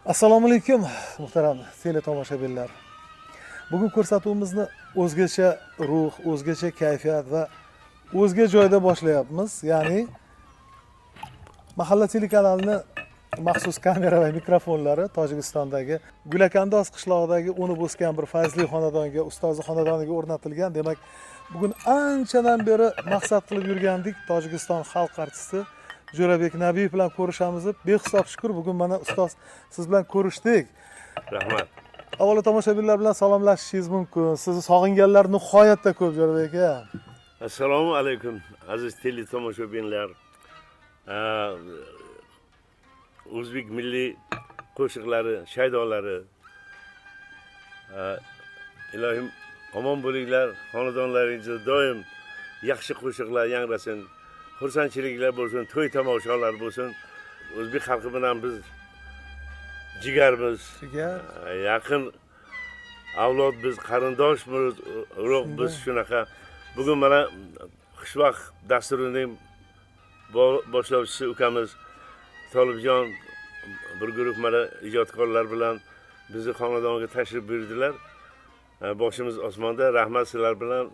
Assalomu alaykum muhtaram teletomoshabinlar. Bugun ko'rsatuvimizni o'zgacha ruh, o'zgacha kayfiyat va o'zga joyda boshlayapmiz. Ya'ni mahalla telekanalining maxsus kamera va mikrofonlari Tojikistondagi Gulakandoz qishlog'idagi o'nib o'sgan bir fayzli xonadonga, ustozi xonadoniga o'rnatilgan. Demak, bugun anchadan beri maqsad qilib yurgandik. Tojikiston xalq artisti Jo'rabek Nabiyev bilan ko'rishamiz deb behisob shukur bugun mana ustoz siz bilan ko'rishdik. Rahmat. Avvalo tomoshabinlar bilan salomlashishingiz mumkin. Sizni sog'inganlar nihoyatda ko'p Jo'rabek aka. Assalomu alaykum aziz teletomoshabinlar. O'zbek milliy qo'shiqlari, shaydolari. Ilohim omon bo'linglar, xonadonlaringizda doim yaxshi qo'shiqlar yangrasin. Xursandchiliklar bo'lsin, to'y tomoshalar bo'lsin. O'zbek xalqi bilan biz jigarmiz. Yaqin avlod biz, qarindoshmiz, urug' biz shunaqa. Bugun mana xushvaqt dasturining boshlovchisi ukamiz Tolibjon bir guruh mana ijodkorlar bilan bizni xonadonga tashrif buyurdilar. Boshimiz osmonda. Rahmat sizlar bilan.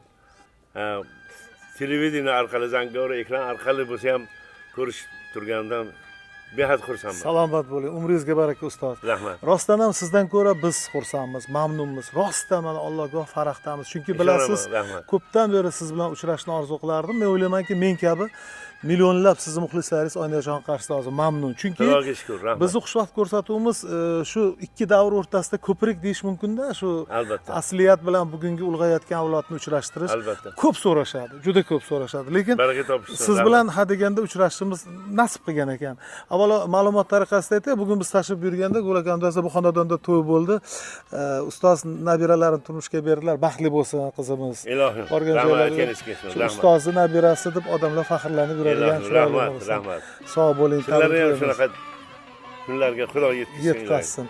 Televideniya orqali, zangori ekran orqali bo'lsa ham ko'rish turgandan behad xursandman. Salomat bo'ling, umringizga baraka ustoz. Rahmat. Rostdan ham sizdan ko'ra biz xursandmiz, mamnunmiz. Rostdan mana Allohga faraqdamiz. Chunki bilasiz, ko'pdan beri siz bilan uchrashni orzu qilardim. Men o'ylaymanki, men kabi millionlab sizni muxlislaringiz Oynajon qarshisida hozir mamnun. Chunki Xudoga shukr, rahmat. Bizni xushvaqt ko'rsatuvimiz shu ikki davr o'rtasida ko'prik deyish mumkin-da, shu Albatta. asliyat bilan bugungi ulg'ayotgan avlodni uchrashtirish. Albatta. Ko'p so'rashadi, juda ko'p so'rashadi. Lekin Baraka topishsin. siz bilan hadeganda uchrashishimiz nasib qilgan ekan. Avvalo ma'lumot tariqasida aytay, bugun biz tashrif buyurganda Gulakandozda bu xonadonda to'y bo'ldi. Ustoz nabiralarini turmushga berdilar. Baxtli bo'lsin qizimiz. Ilohim. Borgan Rahmat, joylariga kelishgaysiz. shu Rahmat. ustozni nabirasi deb odamlar faxrlanib yuradigan chiroyli Rahmat, bo'lsin. rahmat. Sog' bo'ling, Sizlarni ham tabriklaymiz. shunaqa kunlarga Xudo yetkazsin. Yetkazsin.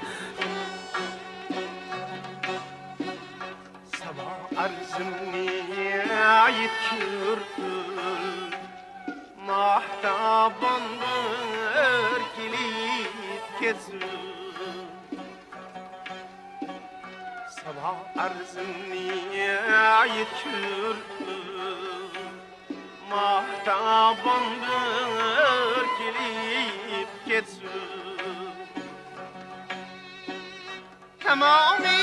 Sabah arzimni yetkirdim, mahtabondir kelib ketsin. Sabah arzimni yetkirdim, mahtabondir kelib ketsin. Tamami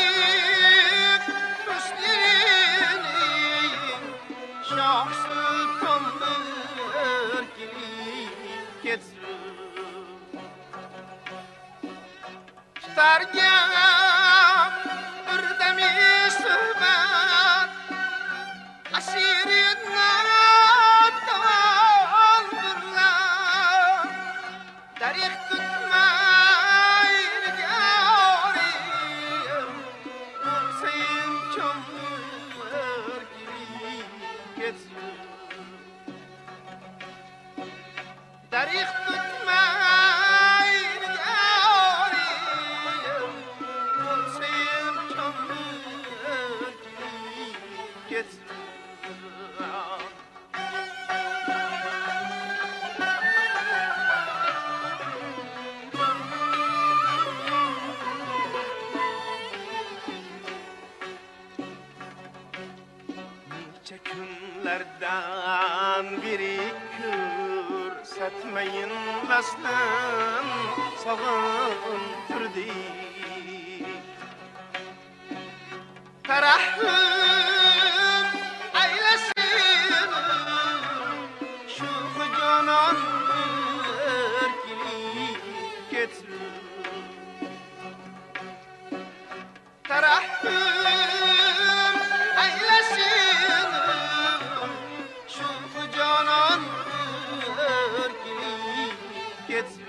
Şah sultandır gelip ketsin. Tutarken bir demiş söhbet, aşirinden daldırlar. Tarih tutmayır yarim, Hüseyin çamur gelip ketsin. Tarih tutmayır yarim, Hüseyin çamur gelip ketsin. Nice günlerden biri kürsatmayın vaslan sağıntırdı. Terahüm eylesin şu canan erkilip ketsin. Terahüm eylesin şu canan erkilip ketsin.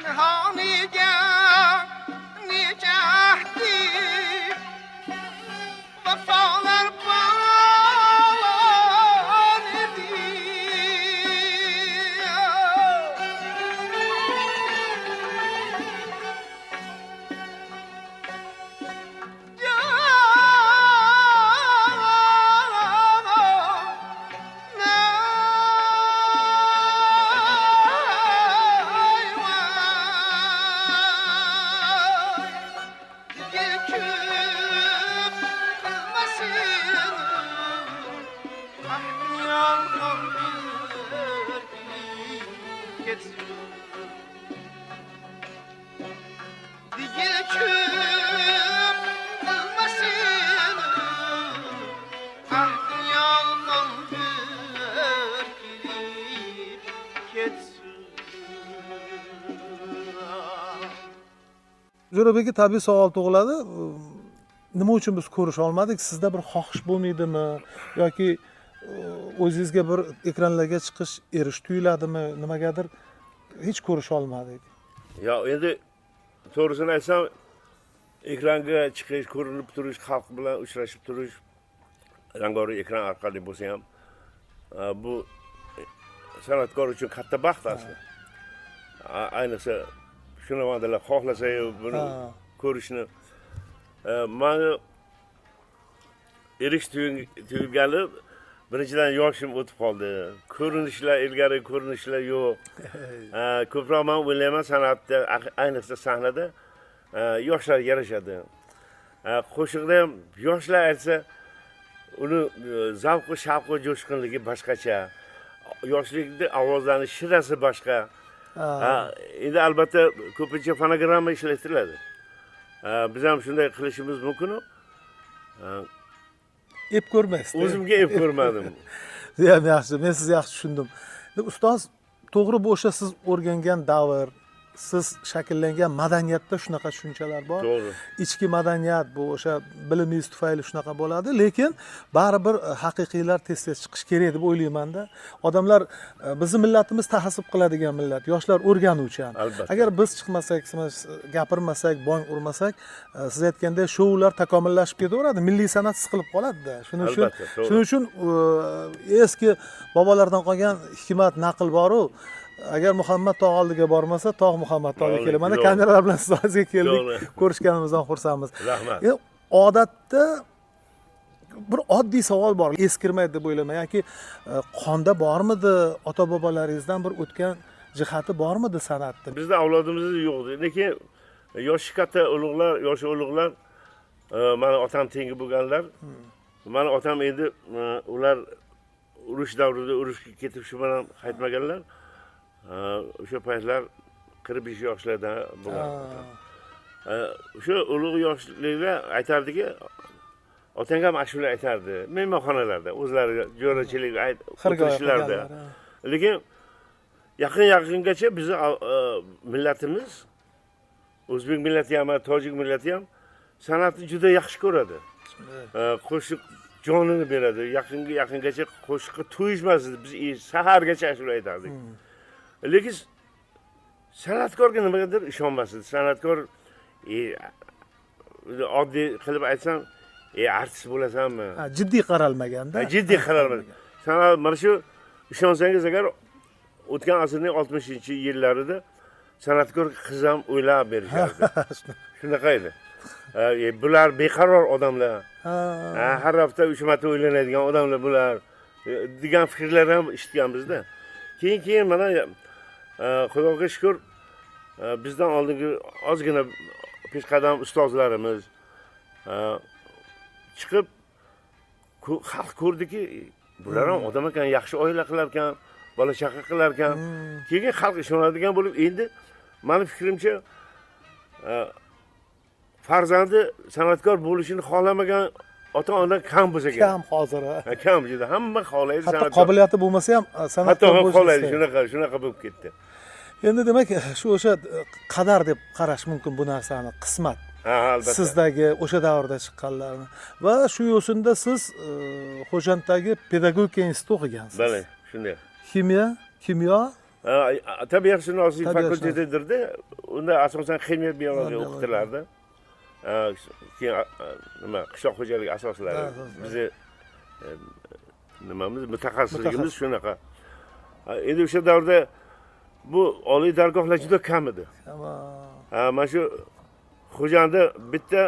Nihaniye nicahdi Jo'rabekka tabiiy savol tug'iladi. Nima uchun biz ko'risha olmadik? Sizda bir xohish bo'lmaydimi yoki o'zingizga bir ekranlarga chiqish erish tuyuladimi? Nimagadir hech ko'risha olmadik. Ya endi to'g'risini aytsam, ekranga chiqish, ko'rinib turish, xalq bilan uchrashib turish, rangorang ekran orqali bo'lsa ham, bu san'atkor uchun katta baxt aslida. Ayniqsa shunaqa xohlasa-yu buni ko'rishni. Mani erish tuyulgani birinchidan yoshim o'tib qoldi. Ko'rinishlar ilgari ko'rinishlar yo'q. Ko'proq men o'ylayman san'atda, ayniqsa sahnada yoshlar yarashadi. Qo'shiqda ham yoshlar aytsa, uni zavqi, shavqi, jo'shqinligi boshqacha. Yoshlikda ovozlarning shirasi boshqa. Endi albatta ko'pincha fonogramma ishlatiladi. Biz ham shunday qilishimiz mumkin-ku. Ep ko'rmaysiz. O'zimga ep ko'rmadim. Ham yaxshi, men sizni yaxshi tushundim. Ustoz, to'g'ri bu o'sha siz o'rgangan davr, siz shakllangan madaniyatda shunaqa tushunchalar bor. To'g'ri. Ichki madaniyat bu o'sha bilimingiz tufayli shunaqa bo'ladi, lekin baribir haqiqiylar tez-tez chiqish kerak deb o'ylayman-da. Odamlar bizning millatimiz tahassub qiladigan millat, yoshlar o'rganuvchan. Albatta. Agar biz chiqmasak, gapirmasak, bong urmasak, siz aytgandek shoular takomillashib ketaveradi, milliy san'at siqilib qoladi-da. Shuning uchun eski bobolardan qolgan hikmat, naql bor-ku. Agar Muhammad tog' oldiga bormasa, tog' Muhammad tog'iga keladi. Mana kameralar bilan siz hozir keldik, ko'rishganimizdan xursandmiz. Rahmat. Odatda bir oddiy savol bor, eskirmaydi deb o'ylayman. Yoki qonda bormidi, ota-bobolaringizdan bir o'tgan jihati bormidi san'atda? Bizda avlodimizda yo'qdi. Lekin yoshi katta ulug'lar, yoshi ulug'lar, mana otam tengi bo'lganlar. Mana otam endi ular urush davrida urushga ketib shu bilan qaytmaganlar. O'sha paytlar 45 yoshlarda bo'lgan. O'sha ulug' yoshliklar aytardiki, otang ham ashula aytardi. Mehmonxonalarda o'zlari jo'rachilik o'tirishlarda. Lekin yaqingacha bizni millatimiz, o'zbek millati ham, tojik millati ham san'atni juda yaxshi ko'radi. Qo'shiq jonini beradi. Yaqingacha qo'shiqqa to'yishmas edi. Biz sahargacha ashula aytardik. Lekin san'atkorga nimagadir ishonmas edi. San'atkor oddiy qilib aytsam, artist bo'lasanmi? Jiddiy qaralmaganda. Jiddiy qaralmagan. San'at mana shu ishonsangiz agar o'tgan asrning 60-yillarida san'atkor qiz ham o'ylab berishardi. Shunaqa edi. Bular beqaror odamlar. Har hafta 3 marta o'ylanadigan odamlar bular degan fikrlar ham eshitganmizda. Keyin mana Xudoga shukr, bizdan oldingi ozgina peshqadam ustozlarimiz chiqib xalq ko'rdiki, bular ham odam ekan, yaxshi oila qilar ekan, bola chaqa qilar ekan. Keyin xalq ishonadigan bo'lib, endi meni fikrimcha farzandi san'atkor bo'lishini xohlamagan ota-ona kam bo'lsa kerak. Kam hozir. Kam juda, hamma xohlaydi san'atkor. Hatto qobiliyati bo'lmasa ham san'atkor bo'lishni xohlaydi, shunaqa bo'lib ketdi. Endi demak, shu o'sha qadar deb qarash mumkin bu narsani, qismat. Albatta. Sizdagi o'sha davrda chiqqanlarni va shu yo'sinda siz Xo'janddagi pedagogika institutida o'qigansiz. Bale, shunday. Kimyo? Tabiatshunoslik fakultetidirda. Unda asosan ximiya, biologiya o'qitilardi. Keyin nima, qishloq xo'jaligi asoslari. Bizni nimamiz, mutaxassisligimiz shunaqa. Endi o'sha davrda bu oliy dargohlar juda kam edi. Mana shu Xo'janda bitta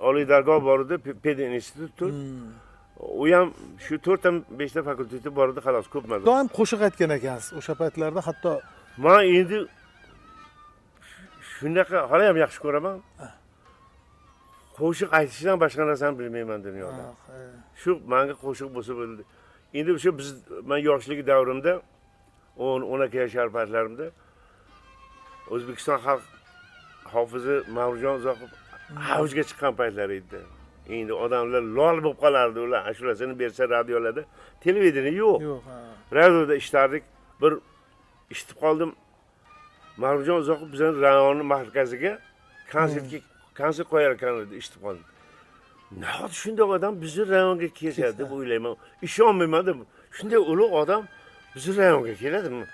oliy dargoh bor edi, Ped instituti. U ham shu 4-5 ta fakulteti bor edi, xolos ko'p emas. Doim qo'shiq aytgan ekansiz o'sha paytlarda, hatto men endi shunaqa hali ham yaxshi ko'raman. Qo'shiq aytishdan boshqa narsani bilmayman dunyoda. Shu menga qo'shiq bo'lsa bo'ldi. Endi o'sha men yoshlik davrimda 10-12 yoshlar paytlarimda O'zbekiston xalq hofizi Ma'rufjon Uzoqov avjga chiqqan paytlar edi. Endi odamlar lol bo'lib qolardi, ular ashulasini bersa radiolarda, televideniya yo'q. Radioda ishlardik. Bir eshitib qoldim. Ma'rufjon Uzoqov bizning rayon markaziga konsert qo'yar ekan deb eshitib qoldim. Nahot shunday odam bizni rayonga kelsa deb o'ylayman. Ishonmayman deb. Shunday ulug' odam bizni rayonga keladimi?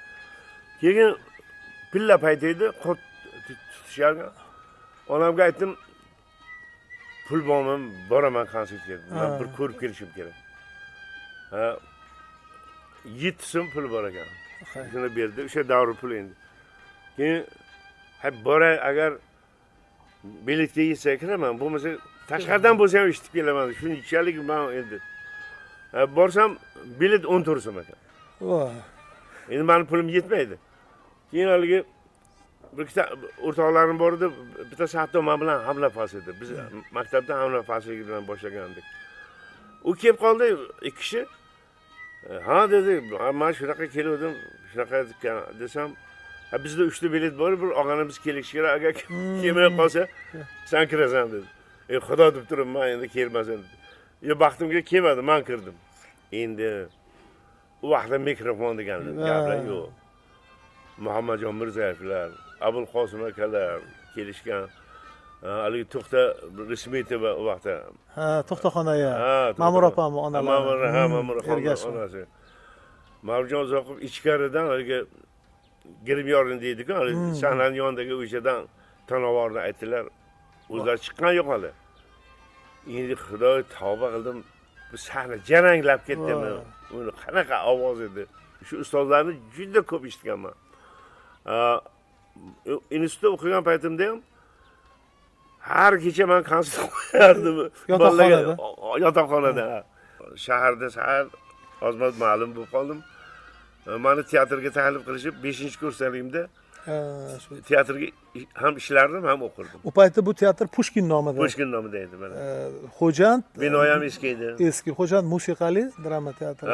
Keyin pilla payti edi, qort tutishargan. Onamga aytdim, pul bormi, boraman konsertga. Men bir ko'rib kelishim kerak. Ha, 7 so'm pul bor ekan. Shuni berdi, o'sha davr puli endi. Keyin boray agar biletga yetsa kiraman, bo'lmasa tashqaridan bo'lsa ham eshitib kelaman. Shunchalik men endi. Borsam bilet 14 so'm ekan. Voy. Endi mening pulim yetmaydi. Keyin haligi bir ikkita o'rtoqlarim bor edi, bittasi hatto men bilan hamnafas edi. Biz maktabda hamnafaslik bilan boshlagandik. U kelib qoldi, ikki kishi. Ha dedi, men shunaqa keldim, shunaqa desam, bizda 3 ta bilet bor, bir og'animiz kelishi kerak, agar kelmay qolsa, sen kirasan dedi. Xudo deb turibman, endi kelmasin dedi. Baxtimga kelmadi, men kirdim. Endi u vaqtda mikrofon deganlar, gaplar yo'q. Muhammadjon Mirzayevlar, Abul Qosim akalar kelishgan. Haligi To'xta Rismetova u vaqtda. Ha, To'xtaxonaga. Ma'mur opam onalari. Ma'mur onasi. Mavjon Uzoqov ichkaridan haligi Girmyorni deydi-ku, sahnaning yonidagi o'shadan tonovorni aytdilar. O'zlari chiqqan yo'q hali. Endi Xudo tavba qildim. Bu sahna jaranglab ketdimi? Uni qanaqa ovoz edi? Shu ustozlarni juda ko'p eshitganman. Institutda o'qigan paytimda ham har kecha men konsert qo'yardim. Yotoqxonada. Shaharda sahar ozmaz ma'lum bo'lib qoldim. Meni teatrga taklif qilishib 5-kursdaligimda teatrga ham ishlardim, ham o'qirdim. U paytda bu teatr Pushkin nomida. Pushkin nomida edi mana. Xo'jand. Bino ham eski edi. Eski Xo'jand musiqali drama teatri.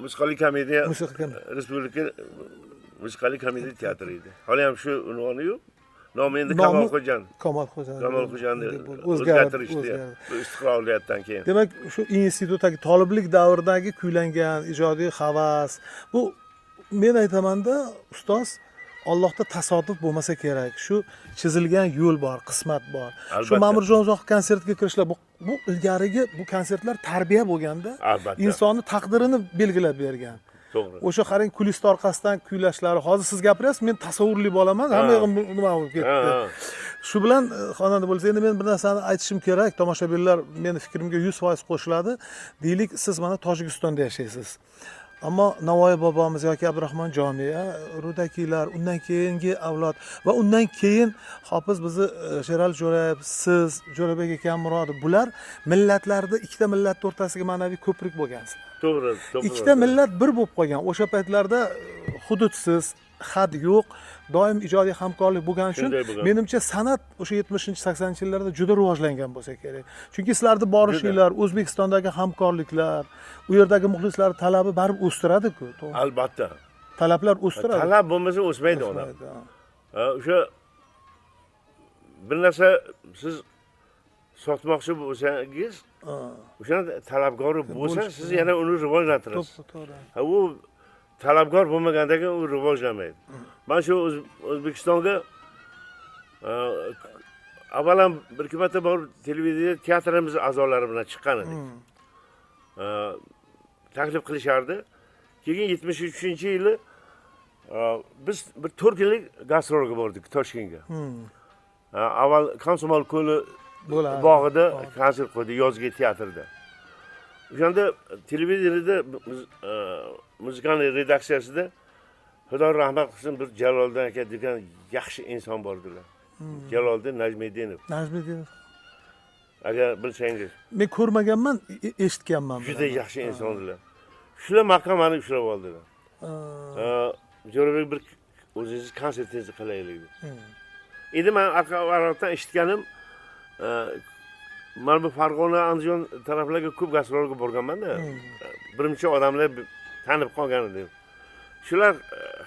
Musiqali komediya. Respublika musiqali komediya teatri edi. Hali ham shu unvoni yo'q. Nomi endi Kamolxo'jan. Kamolxo'janni o'zgartirishdi. Istiqloliyatdan keyin. Demak, shu institutdagi talablik davridagi kuylangan ijodiy havas. Bu men aytaman-da, ustoz, Allohda tasodif bo'lmasa kerak. Shu chizilgan yo'l bor, qismat bor. Shu Ma'murjon Uzoqov konsertiga kirishlar bu ilgarigi bu konsertlar tarbiya bo'lganda, insonni taqdirini belgilab bergan. To'g'ri. O'sha qarang kulist orqasidan kuylashlari. Hozir siz gapiryapsiz, men tasavvurli bo'laman, hamma yog'im nima bo'lib ketdi. Shu bilan xonanda bo'lsa, endi men bir narsani aytishim kerak. Tomoshabinlar meni fikrimga 100% qo'shiladi. Deylik, siz mana Tojikistonda yashaysiz. Ammo Navoiy bobomiz yoki Abdurahmon Jomiya, Rudakiylar, undan keyingi avlod va undan keyin Hofiz bizni Sherali Jo'rayev, siz, Jo'rabek akam Murodov, bular millatlarda ikkita millat o'rtasiga ma'naviy ko'prik bo'lgansizlar. To'g'ri. Ikkita millat bir bo'lib qolgan. O'sha paytlarda hududsiz, had yo'q, doim ijodiy hamkorlik bo'lgani uchun menimcha san'at o'sha 70-80-yillarda juda rivojlangan bo'lsa kerak. Chunki sizlarning borishinglar, O'zbekistondagi hamkorliklar, u yerdagi muxlislar talabi baribir o'stiradi-ku. Albatta. Talablar o'stiradi. Talab bo'lmasa o'smaydi odam. O'sha bir narsa siz sotmoqchi bo'lsangiz, o'sha talabgori bo'lsa, siz yana uni rivojlantirasiz. To'g'ri. U talabgor bo'lmaganda u rivojlanmaydi. Men shu O'zbekistonga avvalam bir ikki marta borib televiziya teatrimiz a'zolari bilan chiqqan edik. Taklif qilishardi. Keyin 73-yili biz bir 4 yillik gastrolga bordik Toshkentga. Avval Komsomol ko'li bog'ida konsert qo'ydi, yozgi teatrda. O'shanda televizorda muzikani redaksiyasida Xudo rahmat qilsin, bir Jaloliddin aka degan yaxshi inson bordilar. Jaloliddin Najmiddinov. Agar bilsangiz. Men ko'rmaganman, eshitganman. Juda yaxshi insonlar. Shular maqomani ushlab oldilar. Jo'rabek bir o'zingiz konsertingizni qilaylik dedi. Endi men arqadan eshitganim, men bu Farg'ona, Andijon taraflarga ko'p gastrolga borganman-da. Birinchi odamlar tanib qolgan edi. Shular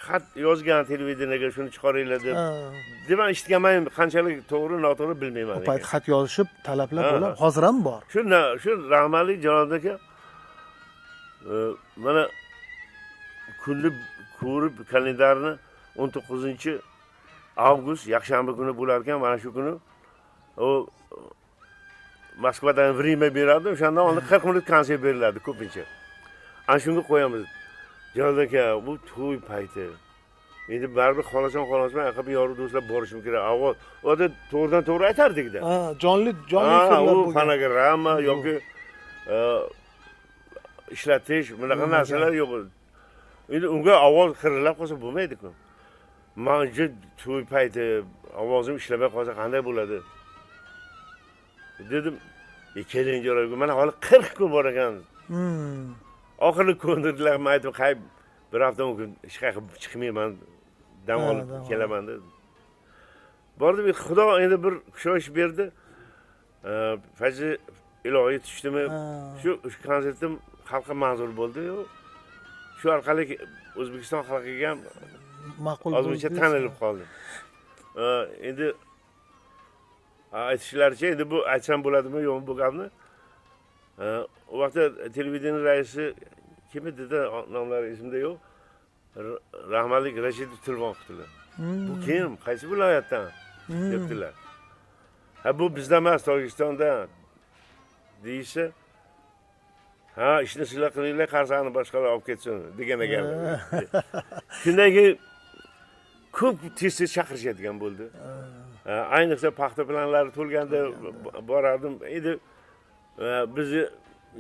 xat yozgan televiziyaga shuni chiqaringlar deb. Deman eshitganman, qanchalik to'g'ri, noto'g'ri bilmayman. Bu payt xat yozishib, talablar bo'lib, hozir ham bor. Shu rahmatli Jaloliddin aka mana kunni ko'rib kalendarni 19-avgust yakshanba kuni bo'lar ekan, mana shu kuni u Moskvadan Rimga beradi, o'shandan oldin 40 minut konsert beriladi ko'pincha. Ana shunga qo'yamiz. Jalol aka, bu to'y payti. Endi baribir xohlasan, aqab yorib do'stlar borishim kerak. Avval o'da to'g'ridan to'g'ri aytardik-da. Ha, jonli Ha, efirlar u bo'lgan. fonogramma yoki ishlatish bunaqa narsalar yo'q. Endi unga ovoz xirillab qolsa bo'lmaydi-ku. Menga to'y payti ovozim ishlamay qolsa qanday bo'ladi? Dedim, keling jo'raga, mana hali 40 kun bor ekan. Oxirgi ko'ndirdilar, men aytdim, "Qay bir hafta mumkin hech qayerga chiqmayman, dam olib kelaman" dedim. Bordim, Xudo endi bir kushoyish berdi. Fajr ilohiy tushdimi? Shu konsertim xalqqa manzur bo'ldi-yu. Shu orqali O'zbekiston xalqiga ham Ma'qul ozmuncha tanilib qoldi. Endi aytishlaricha, endi bu aytsam bo'ladimi, yo'qmi bu gapni? O vaqtda televideniya raisi kim edi-da, nomlari esimda yo'q. Rahmatli Rashidov telefon qildilar. Bu kim? Qaysi viloyatdan? Debdilar. Ha, bu bizda emas, Tojikistonda deysa, ha, ishni sizlar qilinglar, qarsani boshqalar olib ketsin degan ekanlar. Shundan keyin ko'p tez-tez chaqirishadigan bo'ldi. Ayniqsa paxta planlari to'lganda borardim. Endi bizni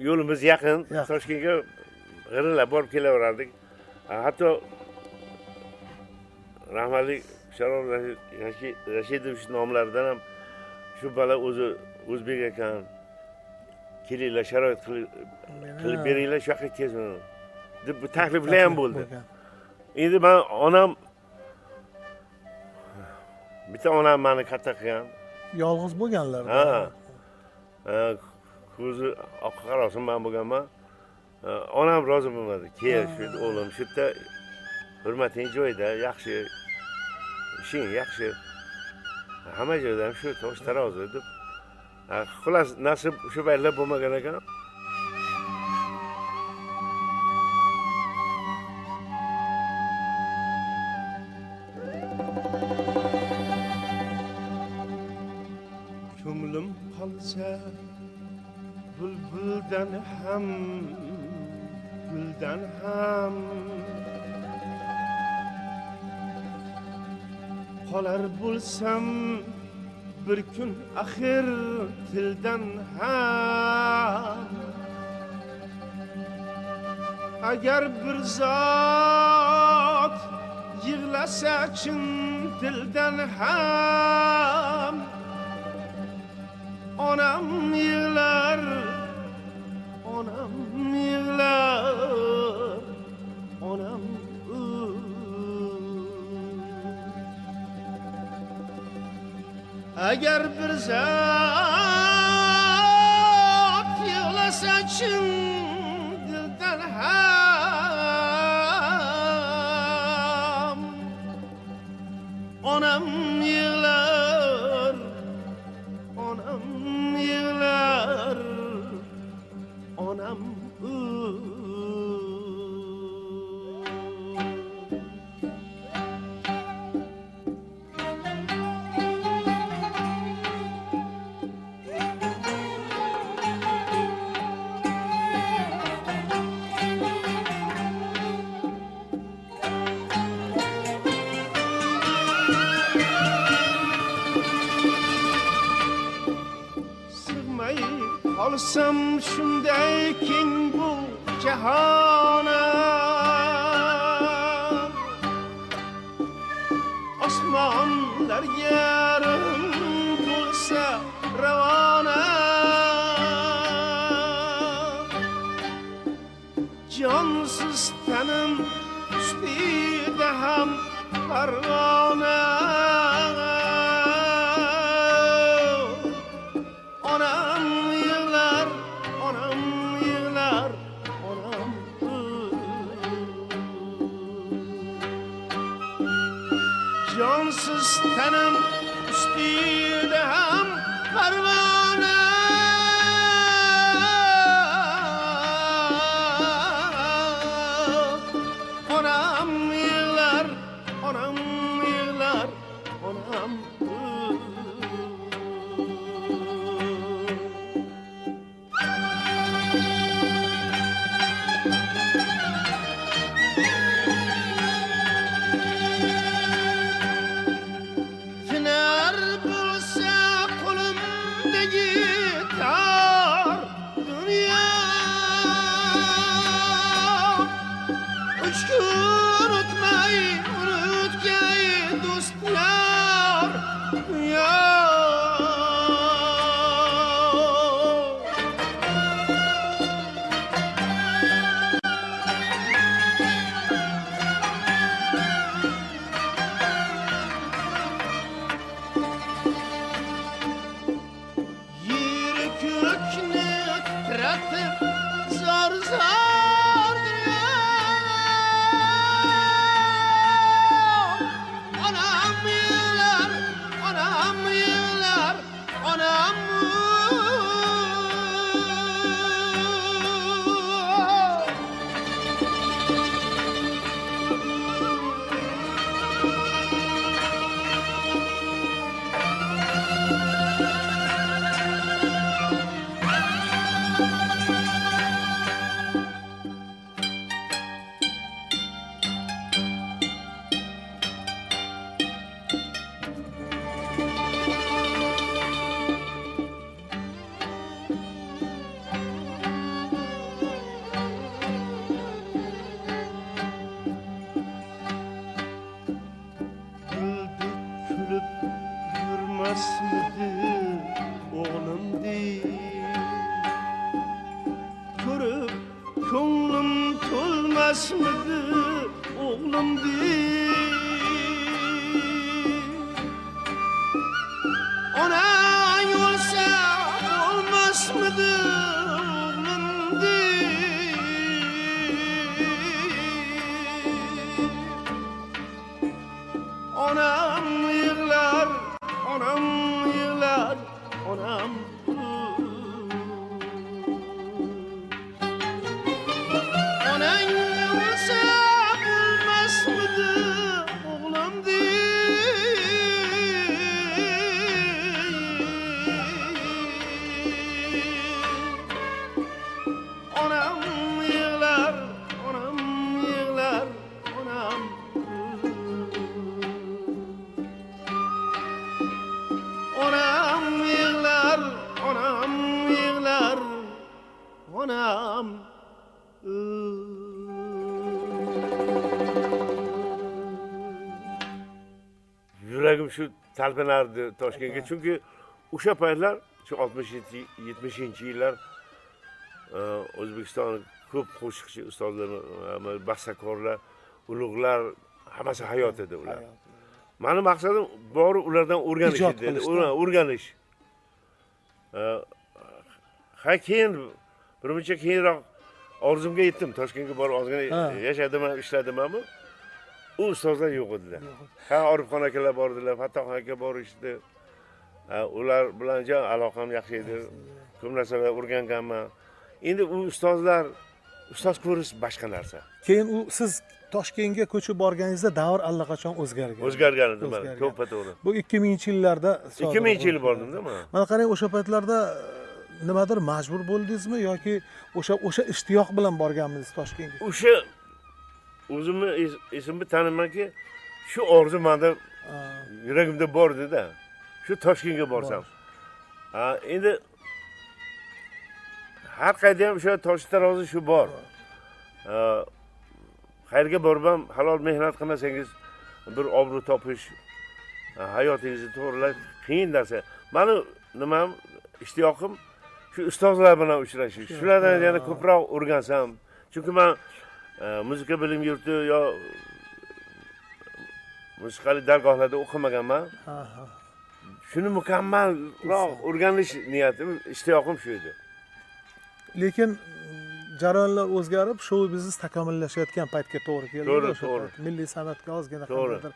yo'limiz yaqin, Toshkentga g'irillab borib kelaverardik. Hatto rahmatli Sharof Rashidovich nomlaridan ham shu bola o'zi o'zbek ekan, kelinglar, sharoit qilib beringlar, shu yoqqa kelsin deb takliflar ham bo'ldi. Endi men onam bitta onam meni katta qilgan. Yolg'iz bo'lganlar. Ha. Ko'zi oq qarosin men bo'lganman. Onam rozi bo'lmadi. Kel, shu o'g'lim, shu yerda hurmating joyida, yaxshi, ishing yaxshi. Hamma joyda ham shu tosh tarozi deb. Xullas, nasib shu paytlar bo'lmagan ekan. Ko'nglim qolsa bulbuldan ham guldan ham qolar bo'lsam bir kun axir tildan ham agar bir zot yig'lasa chin dildan ham onam yig'lar, onam yig'lar, onam agar bir zot yig'lasa chin dildan ham onam yig'lar, onam yig'lar, onam olsam shunday keng bu jahona osmonlar yarim bo'lsa ravona jonsiz tanim ustida ham parvona onam yig'lar, onam yig'lar, onam jonsiz tanim ustida ham parvona onam yig'lar, onam yig'lar, onam to'lmasmidi o'g'lim ko'rib ko'nglim to'lmasmidi o'g'lim onang o'lsa bo'lmasmidi onam yig'lar onam yig'lar onam onang o'lsa bo'lmasmidi o'g'lim onam yig'lar onam yig'lar onam onam yig'lar onam yig'lar onam yuragim shu talpinardi Toshkentga, chunki o'sha paytlar shu 60-70 yillar O'zbekiston ko'p qo'shiqchi ustozlar, bastakorlar, ulug'lar hammasi hayot edi ular. Mani maqsadim borib ulardan o'rganish Ijod edi, qilishdan. o'rganish. Ha keyin birmuncha keyinroq orzumga yetdim. Toshkentga borib ozgina yashadim, ishladim ham. U ustozlar yo'q edilar. Ha, Orifxon akalar bordilar, Fattoxon aka borishdi. Ular bilan jon aloqam yaxshi edi. Ko'p narsalar o'rganganman. Endi u ustozlar, ustoz ko'rish boshqa narsa. Keyin u siz Toshkentga ko'chib borganingizda davr allaqachon o'zgargan. O'zgargan edi mana, to'ppa to'g'ri. Bu 2000-yillarda 2000-yil bordim-da men. Mana qarang, o'sha paytlarda nimadir majbur bo'ldingizmi yoki o'sha ishtiyoq bilan borganmisiz Toshkentga? O'sha o'zimni esimni tanimanki, shu orzu menda yuragimda bor edi-da. Shu Toshkentga borsam. Endi har qayerda ham o'sha tosh tarozi shu bor. Qayerga borib ham halol mehnat qilmasangiz bir obro' topish, hayotingizni to'g'rilash qiyin narsa. Meni nimam ishtiyoqim shu ustozlar bilan uchrashish. Shulardan yana ko'proq o'rgansam. Chunki men muzika bilim yurti yo musiqali dargohlarda o'qimaganman. Shuni mukammalroq o'rganish niyatim, ishtiyoqim shu edi. Lekin jarayonlar o'zgarib, shou biznes takomillashayotgan paytga to'g'ri keldi. To'g'ri. Milliy san'atga ozgina qandaydir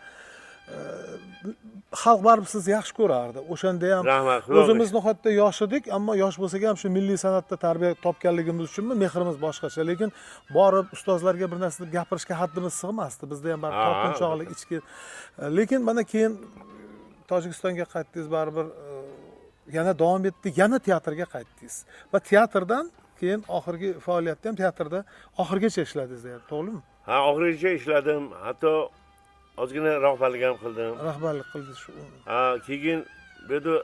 xalq baribir sizni yaxshi ko'rardi. O'shanda ham Rahmat. o'zimiz nihoyatda yosh edik, ammo yosh bo'lsak ham shu milliy san'atda tarbiya topganligimiz uchunmi mehrimiz boshqacha. Lekin borib ustozlarga bir narsa gapirishga haddimiz sig'masdi. Bizda ham baribir tortinchoqlik ichki. Lekin mana keyin Tojikistonga qaytdingiz, baribir yana davom etdi, yana teatrga qaytdingiz. Va teatrdan keyin oxirgi faoliyatda ham teatrda oxirigacha ishladingiz, to'g'rimi? Ha, oxirigacha ishladim. Hatto ozgina rahbarlik ham qildim. Rahbarlik qildingiz shu. Ha, keyin bu yerda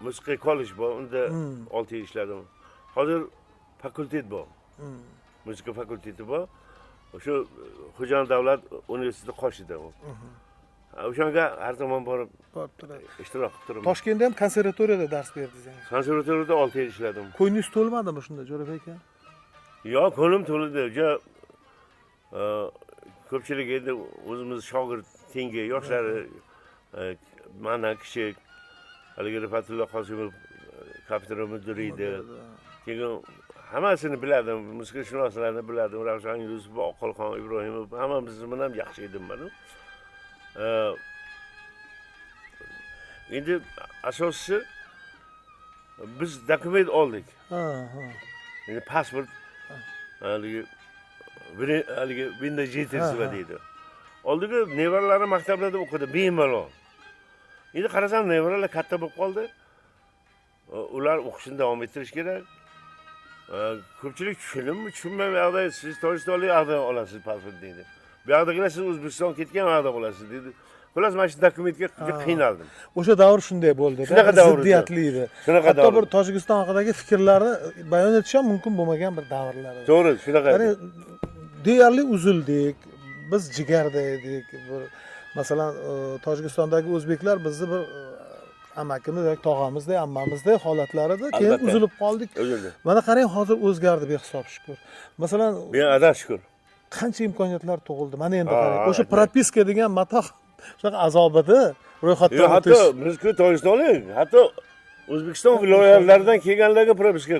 musiqiy kollej bor, unda 6 yil ishladim. Hozir fakultet bor. Muzika fakulteti bor. O'sha Xo'jand davlat universiteti qoshida u. O'shanga har zaman borib ishtirok qilib turaman. Toshkentda ham konservatoriyada dars berdingiz. Konservatoriyada 6 yil ishladim. Ko'nglingiz to'lmadimi shunda, Jo'rabek aka? Yo'q, ko'nglim to'ldi. Ko'pchilik endi o'zimiz shogird tengi yoshlari, mana kishi haligi Rifatullo Qosimov kafedra mudiri edi. Keyin hammasini biladim, musiqashunoslarni biladim. Ravshan Yusuf, Oqilxon Ibrohimov, hammamiz bilan yaxshi edim men. Endi asosiysi biz dokument oldik. Endi pasport haligi Windows deydi. Oldiga nevaralarim maktablarda o'qidi, bemalol. Endi qarasam nevaralar katta bo'lib qoldi. Ular o'qishini davom ettirish kerak. Ko'pchilik tushunmay, siz Tojikistonlik a'zo olasiz pasport deydi. Bu yoqdagilar siz O'zbekiston ketgan a'zo olasiz deydi. Xullas, mana shu dokumentga qiynaldim. O'sha davr shunday bo'ldi. Shunaqa davr ziddiyatli edi. Hatto bir Tojikiston haqidagi fikrlarni bayon etish ham mumkin bo'lmagan bir davrlar edi. To'g'ri, shunaqa edi. Deyarli uzildik. Biz jigarda edik. Masalan, Tojikistondagi o'zbeklar bizni bir amakimiz yoki tog'amizdek, ammamizdek holatlarida keyin Albatta. uzilib qoldik. Uzildi. Mana qarang, hozir o'zgardi behisob shukur. Masalan, Men adab shukur. qancha imkoniyatlar tug'ildi. Mana endi Ha, qarang. O'sha aytmang. propiska degan matoh shunaqa azobida ro'yxatdan Hatto o'tish bizku Tojikistonlik, hatto O'zbekiston viloyatlaridan kelganlarga propiska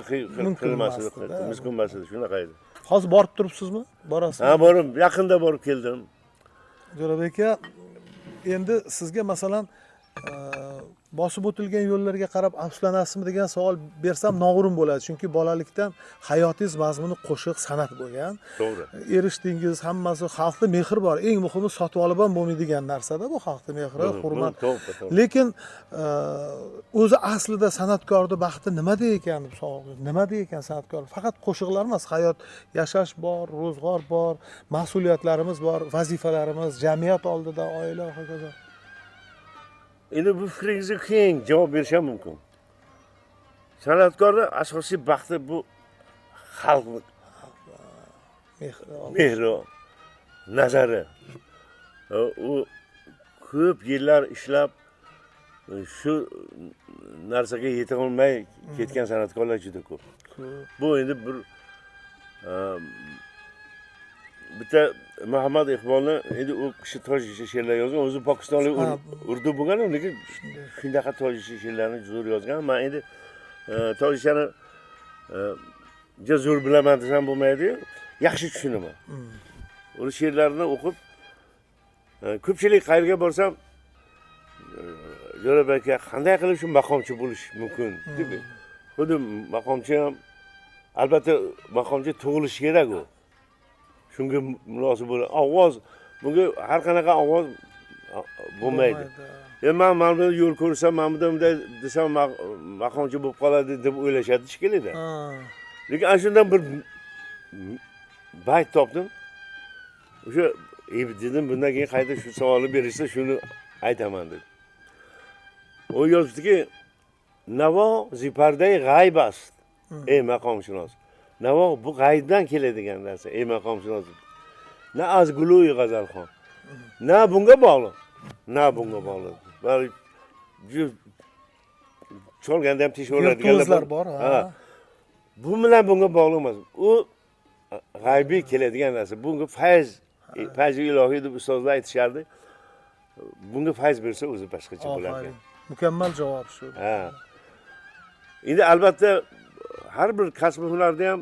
Mumkin qilmasdi, emasdi-da. mumkin emas edi, shunaqa edi. hozir borib turibsizmi? Borasizmi? Ha, borib, yaqinda borib keldim. Jo'rabek aka, endi sizga masalan bosib o'tilgan yo'llarga qarab afsuslanasizmi degan savol bersam no'g'rim bo'ladi. Chunki bolalikdan hayotingiz mazmuni qo'shiq, san'at bo'lgan. To'g'ri. Erishdingiz, hammasi xalqda mehr bor. Eng muhimi sotib olib ham bo'lmaydigan narsada bu xalqda mehri, hurmat. To'g'ri. Lekin o'zi aslida san'atkorning baxti nimada ekan deb savol berdim. Nimada ekan san'atkor? Faqat qo'shiqlar emas, hayot, yashash bor, ro'zg'or bor, mas'uliyatlarimiz bor, vazifalarimiz, jamiyat oldida, oila va hokazo. Endi bu fikringizga keng javob berishim mumkin. San'atkorning asosiy baxti bu xalqning mehri, nazari. U ko'p yillar ishlab shu narsaga yeta olmay ketgan san'atkorlar juda ko'p. Bu endi bir bitta Muhammad Iqbolni endi u kishi tojikcha she'rlar yozgan, o'zi pokistonlik urdu bo'lgan, lekin shunaqa tojikcha she'rlarni zo'r yozgan. Men endi tojikchani juda zo'r bilaman desam bo'lmaydi, yaxshi tushunaman. Uni she'rlarini o'qib ko'pchilik qayerga borsam Jo'rabek aka qanday qilib shu maqomchi bo'lish mumkin deb. Xuddi maqomchi ham albatta maqomchi tug'ilishi kerak u. Shunga munosib bo'ladi. Ovoz, bunga har qanaqa ovoz bo'lmaydi. Men mana yo'l ko'rsam, mana bunday desam maqomchi bo'lib qoladi deb o'ylashadi shekilli-da. Lekin ana shundan bir bayt topdim. O'sha dedim, bundan keyin qayta shu savolni berishsa shuni aytaman dedi. O yozibdiki, navo ziparday g'ayb است. Ey maqomshunos. Navo bu g'aybdan keladigan narsa, ey maqomshunos. Na az guluy g'azalxon. Na bunga bog'liq, na bunga bog'liq. Bari cholganda ham teshib bor, ha. Bu bilan bunga bog'liq emas. U g'aybiy keladigan narsa. Bunga fayz ilohiy deb ustozlar aytishardi. Bunga fayz bersa o'zi boshqacha bo'lardi. Mukammal javob shu. Ha. Endi albatta har bir kasb hunarda ham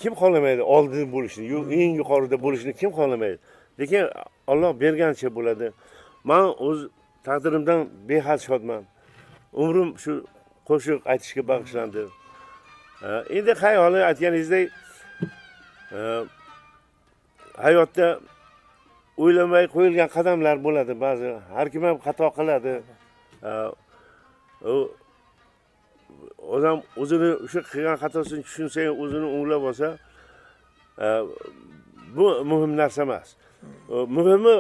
kim xohlamaydi oldin bo'lishni, eng yuqorida bo'lishni kim xohlamaydi. Lekin Alloh bergancha bo'ladi. Men o'z taqdirimdan behad shodman. Umrim shu qo'shiq aytishga bag'ishlandi. Endi xayoli aytganingizdek hayotda o'ylamay qo'yilgan qadamlar bo'ladi ba'zi. Har kim ham xato qiladi. Odam o'zini o'sha qilgan xatosini tushunsa, o'zini o'nglab olsa, bu muhim narsa emas. Muhimi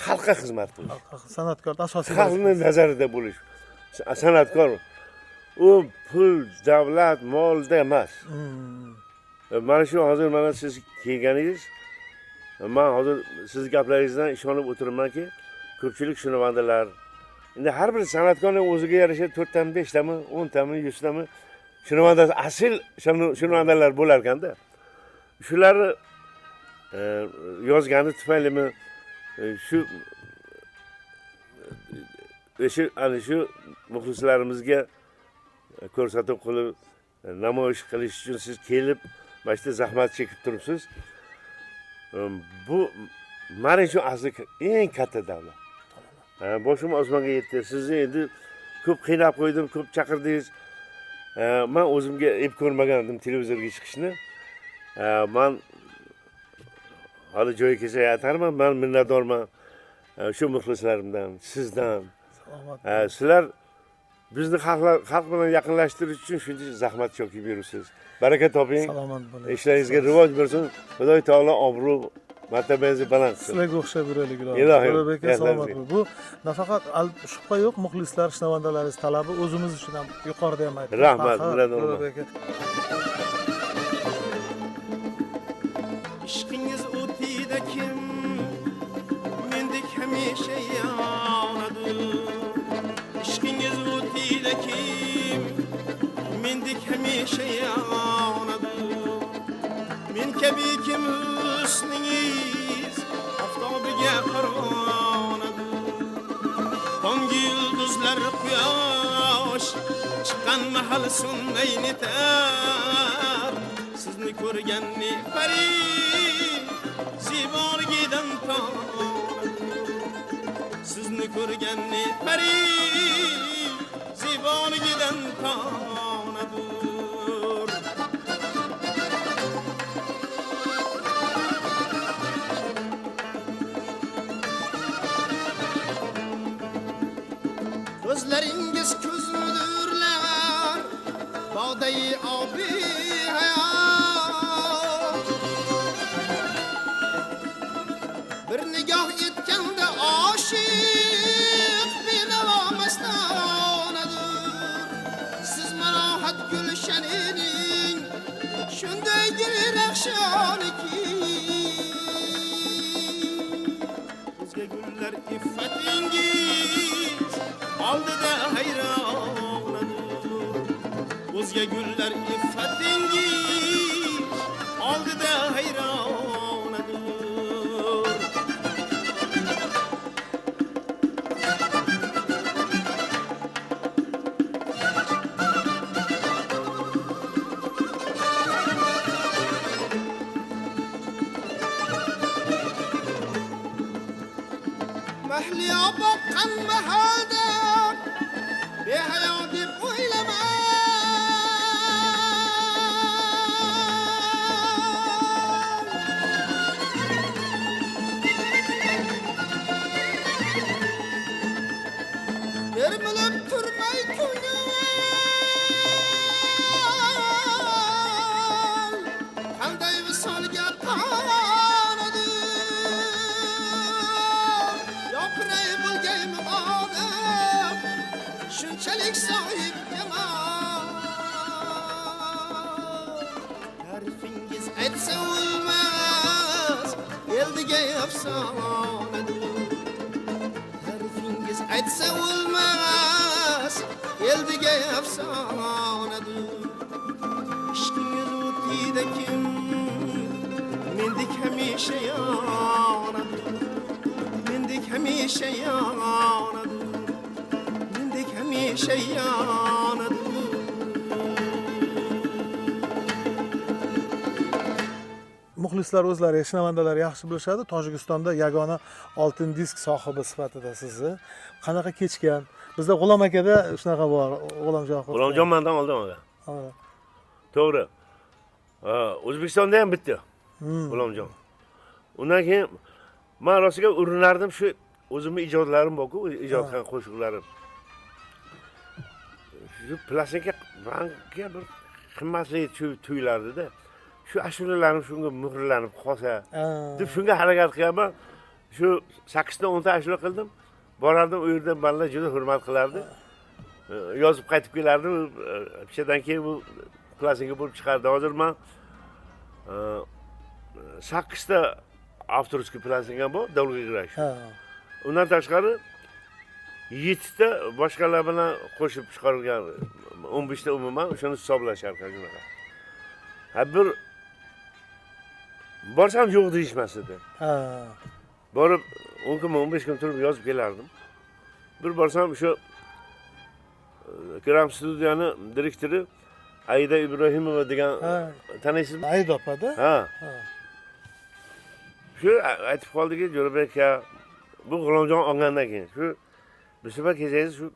xalqqa xizmat qilish. San'atkor asosiy Xalqning nazarida bo'lish. San'atkor u pul, davlat, molda emas. Mana shu hozir mana siz kelganingiz, men hozir siz gaplaringizdan ishonib o'tiramanki, ko'pchilik shunavandlar. Endi har bir san'atkorning o'ziga yarasha 4 tami, 5 tami, 10 tami, 100 tami shunavanda asl shunavandalar bo'lar ekanda. Shularni yozgani tufaylimi shu muxlislarimizga ko'rsatib qilib namoyish qilish uchun siz kelib mana shu zahmat chekib turibsiz. Bu mana shu asli eng katta davlat. Boshim osmonga yetdi. Sizni endi ko'p qiynab qo'ydim, ko'p chaqirdingiz. Men o'zimga ep ko'rmagandim televizorga chiqishni. Men hali joyi kelsa aytarman, men minnatdorman shu muxlislarimdan, sizdan. Sizlar bizni xalq bilan yaqinlashtirish uchun shuncha zahmat chekib yuribsiz. Baraka toping. Salomat bo'ling. Ishlaringizga rivoj bersin. Xudoy taolo obro' martabangizni baland qilsin. Sizlarga o'xshab yuraylik ilohim. Ilohim. Jo'rabek aka, salomat bo'ling. Bu nafaqat shubha yo'q, muxlislar, shinavandalaringiz talabi o'zimiz uchun ham yuqorida ham aytdik. Rahmat, minnatdorman. Jo'rabek aka. İşkiniz o'tida kim mendek hamisha yonadir. İşkiniz boqqan mahal sunmay netar sizni ko'rganni pari ziborgidan sizni ko'rganni pari ziborgidan tonadur ko'zlaringiz ko'zmudurlar bog'day obi hayot bir nigoh etganda oshiq benavo mastonadir siz marohat gulshanining shunday gul raqshoniki bizga gullar iffatingiz oldida hayronadir o'zga gullar iffatingiz oldida hayronadir mahliyo boqqan mahalda behayo deb o'ylama termilib turmay ko'ngil qanday visolga yopiray bo'lgaymi odam shunchalik sohib yomon tarifingiz aytsa o'lmas eldiga afsonadir tarifingiz aytsa o'lmas eldiga afsonadir ishqingiz o'tida kim mendek hamisha yonadir mendek hamisha yonadir mendek hamisha yonadir muxlislar o'zlari shinavandalar yaxshi bilishadi. Tojikistonda yagona oltin disk sohibi sifatida sizni qanaqa kechgan? Bizda G'ulom akada shunaqa bor. G'ulomjon mendan oldin olgan. To'g'ri. O'zbekistonda ham bitta. G'ulomjon. Undan keyin men rostga urinardim shu o'zimning ijodlarim bor-ku, ijod qilgan qo'shiqlarim. Shu plastinka menga bir qimmatli tuyulardi-da. Shu ashulalarim shunga muhrlanib qolsa, deb shunga harakat qilganman. Shu 8 ta 10 ta ashula qildim. Borardim, u yerda menga juda hurmat qilardi. Yozib qaytib kelardim. O'shadan keyin bu plastinka bo'lib chiqardi. Hozir men 8 ta avtorskiy plastinka bor, davlatga kirash. Undan tashqari 7 ta boshqalar bilan qo'shib chiqarilgan 15 ta umuman o'shani hisoblashar shunaqa. Bir borsam yo'q deyishmasdi. Borib 10 kun 15 kun turib yozib kelardim. Bir borsam shu Kiram studiyani direktori Aida Ibrohimova degan taniysizmi? Aida opa-da? Ha. Shu aytib qoldiki, Jo'rabek aka, bu G'ulomjon olgandan keyin shu bir safar kelsangiz shu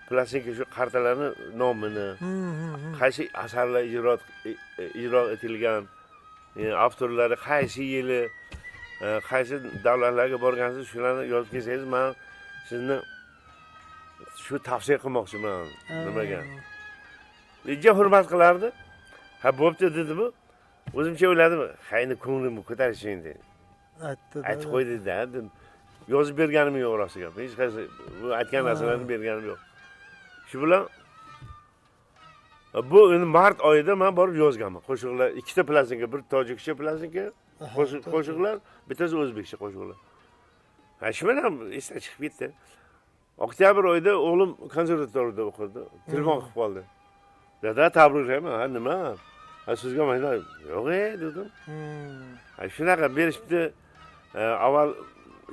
plastinka shu qartalarni nomini, qaysi asarlar ijro etilgan, avtorlari qaysi yili, qaysi davlatlarga borgansiz, shularni yozib kelsangiz, men sizni shu tavsiya qilmoqchiman nimaga. Juda hurmat qilardi. Ha, bo'pti dedi bu. O'zimcha o'yladim, qayni ko'nglimni ko'tarishing dedi. Aytib qo'ydi-da, dedim. Yozib berganim yo'q rostga. Hech qaysi bu aytgan narsalarni berganim yo'q. Shu bilan bu endi mart oyida men borib yozganman. Qo'shiqlar, ikkita plastinka, bir tojikcha plastinka, qo'shiqlar, bittasi o'zbekcha qo'shiqlar. Ha, shu bilan esdan chiqib ketdi. Oktyabr oyida o'g'lim konservatoriyada o'qirdi. Telefon qilib qoldi. Dada, tabriklayman. Ha, nima? Ha, sizga mayli. Yo'q, dedim. Ha, shunaqa berishibdi. Avval